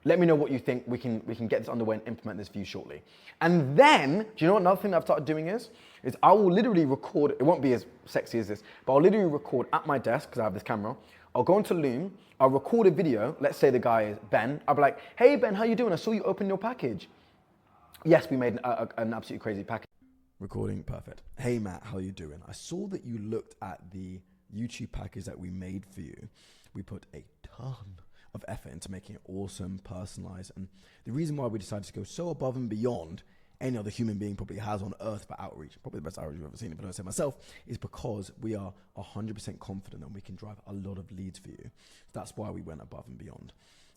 Let me know what you think. We can get this underway and implement this for you shortly. And then, do you know what another thing that I've started doing is I will literally record, it won't be as sexy as this, but I'll literally record at my desk, because I have this camera. I'll go into Loom, I'll record a video. Let's say the guy is Ben. I'll be like, hey Ben, how you doing? I saw you open your package. Yes, we made an absolutely crazy package. Recording, perfect. Hey Matt, how you doing? I saw that you looked at the YouTube package that we made for you. We put a ton of effort into making it awesome, personalized. And the reason why we decided to go so above and beyond any other human being probably has on earth for outreach, probably the best outreach I've ever seen, if I don't say myself, is because we are 100% confident that we can drive a lot of leads for you. That's why we went above and beyond.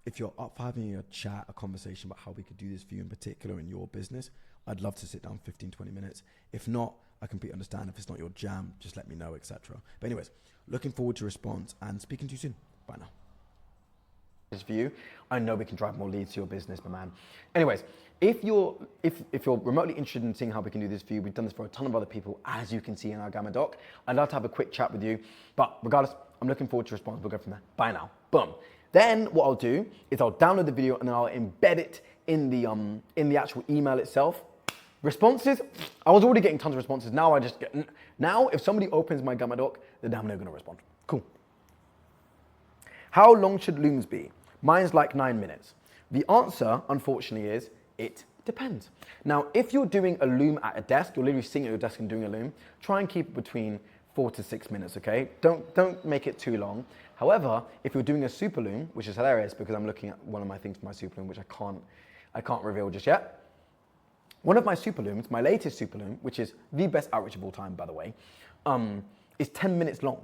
If you're up for having a chat, a conversation about how we could do this for you in particular in your business, I'd love to sit down 15, 20 minutes. If not, I completely understand. If it's not your jam, just let me know, etc. But anyways, looking forward to response and speaking to you soon. Bye now. For you, I know we can drive more leads to your business, my man. Anyways, if you're remotely interested in seeing how we can do this for you, we've done this for a ton of other people, as you can see in our Gamma doc. I'd love to have a quick chat with you, but regardless, I'm looking forward to response. We'll go from there. Bye now. Boom. Then what I'll do is I'll download the video and then I'll embed it in the actual email itself. Responses, I was already getting tons of responses. Now if somebody opens my Gamma doc, they're damn near gonna respond. Cool. How long should looms be? Mine's like 9 minutes. The answer, unfortunately, is it depends. Now, if you're doing a loom at a desk, you're literally sitting at your desk and doing a loom, try and keep it between 4 to 6 minutes, okay? Don't make it too long. However, if you're doing a super loom, which is hilarious because I'm looking at one of my things for my super loom, which I can't reveal just yet. One of my super looms, my latest super loom, which is the best outreach of all time, by the way, is 10 minutes long.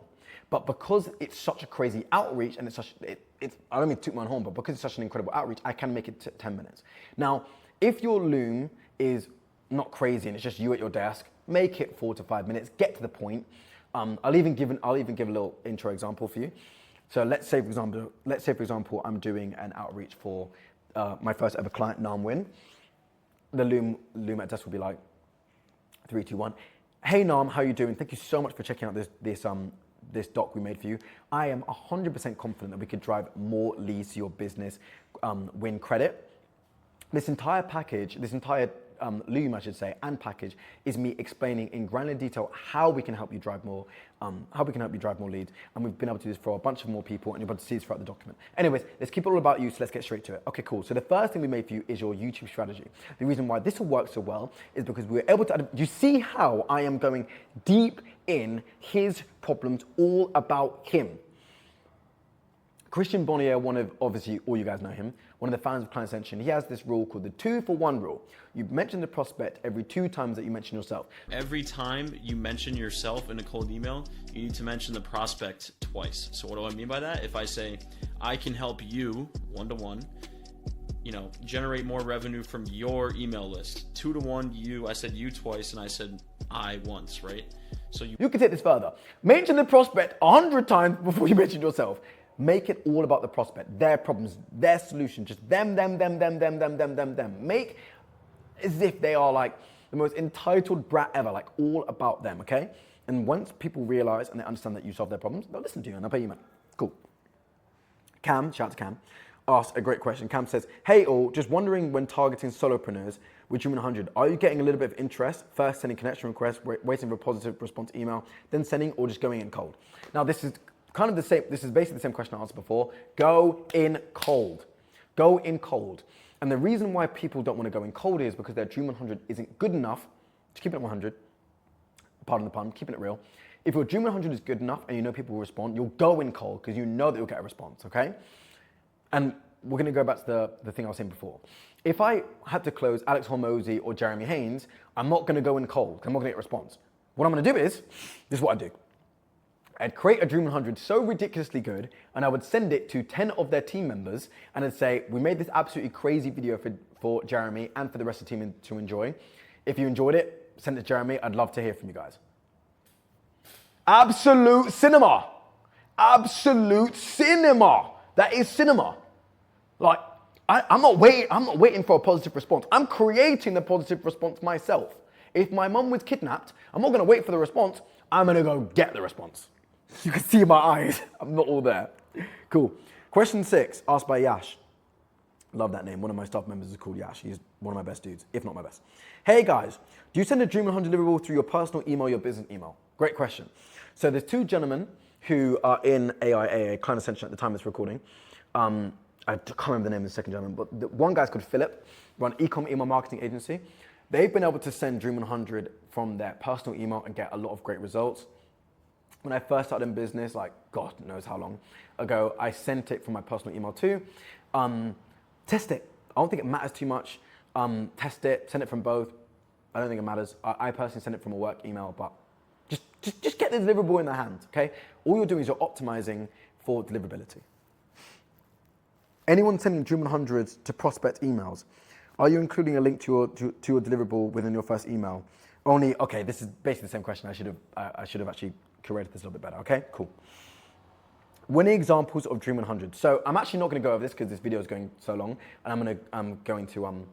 But because it's such a crazy outreach and I don't mean to toot my own horn, but because it's such an incredible outreach, I can make it 10 minutes. Now, if your loom is not crazy and it's just you at your desk, make it 4 to 5 minutes, get to the point. I'll even give a little intro example for you. So let's say for example, I'm doing an outreach for my first ever client, Nam Win. The loom at desk will be like 3, 2, 1. Hey Nam, how you doing? Thank you so much for checking out this doc we made for you. I am 100% confident that we could drive more leads to your business, win credit. This entire package, loom, I should say, and package is me explaining in granular detail how we can help you drive more, leads. And we've been able to do this for a bunch of more people, and you're about to see this throughout the document. Anyways, let's keep it all about you, so let's get straight to it. Okay, cool. So the first thing we made for you is your YouTube strategy. The reason why this will work so well is because we were able to, you see how I am going deep in his problems, all about him. Christian Bonnier, obviously all you guys know him, one of the founders of Client Ascension, he has this rule called the 2-for-1 rule. You mention the prospect every 2 times that you mention yourself. Every time you mention yourself in a cold email, you need to mention the prospect twice. So what do I mean by that? If I say, I can help you, 1-to-1, generate more revenue from your email list. 2-to-1, you, I said you twice, and I said I once, right? So you can take this further. Mention the prospect 100 times before you mention yourself. Make it all about the prospect, their problems, their solutions, just them. Make as if they are like the most entitled brat ever, like all about them, okay? And once people realize and they understand that you solve their problems, they'll listen to you and they'll pay you money. Cool. Cam, shout out to Cam, asked a great question. Cam says, hey all, just wondering when targeting solopreneurs with Dream 100, are you getting a little bit of interest, first sending connection requests, waiting for a positive response email, then sending, or just going in cold? Now this is kind of the same, this is basically the same question I asked before. Go in cold. Go in cold. And the reason why people don't want to go in cold is because their Dream 100 isn't good enough to keep it at 100. Pardon the pun, keeping it real. If your Dream 100 is good enough and you know people will respond, you'll go in cold because you know that you'll get a response, okay? And we're going to go back to the thing I was saying before. If I had to close Alex Hormozy or Jeremy Haynes, I'm not going to go in cold because I'm not going to get a response. What I'm going to do is, this is what I do. I'd create a Dream 100 so ridiculously good, and I would send it to 10 of their team members, and I'd say, we made this absolutely crazy video for Jeremy and for the rest of the team to enjoy. If you enjoyed it, send it to Jeremy. I'd love to hear from you guys. Absolute cinema. Absolute cinema. That is cinema. Like, I'm not waiting for a positive response. I'm creating the positive response myself. If my mum was kidnapped, I'm not gonna wait for the response. I'm gonna go get the response. You can see my eyes. I'm not all there. Cool. Question 6, asked by Yash. Love that name. One of my staff members is called Yash. He's one of my best dudes, if not my best. Hey guys, do you send a Dream 100 deliverable through your personal email, your business email? Great question. So there's 2 gentlemen who are in AIA, Client Ascension at the time of this recording. I can't remember the name of the second gentleman, but the one guy's called Philip, run e-com email marketing agency. They've been able to send Dream 100 from their personal email and get a lot of great results. When I first started in business, like God knows how long ago, I sent it from my personal email too. Test it. I don't think it matters too much. Test it, send it from both. I don't think it matters. I personally send it from a work email, but just get the deliverable in their hand, okay? All you're doing is you're optimizing for deliverability. Anyone sending Dream 100 to prospect emails, are you including a link to your deliverable within your first email? Only, okay, this is basically the same question. I should have actually curated this a little bit better, okay? Cool. Winning examples of Dream 100. So I'm actually not going to go over this because this video is going so long, and I'm going to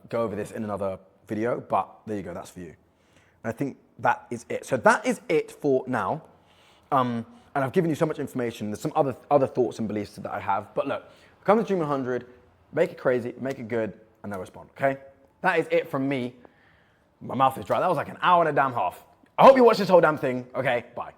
go over this in another video. But there you go, that's for you. And I think that is it. So that is it for now. And I've given you so much information. There's some other thoughts and beliefs that I have. But look, come to Dream 100, make it crazy, make it good, and they'll respond. Okay? That is it from me. My mouth is dry. That was like an hour and a damn half. I hope you watched this whole damn thing. Okay, bye.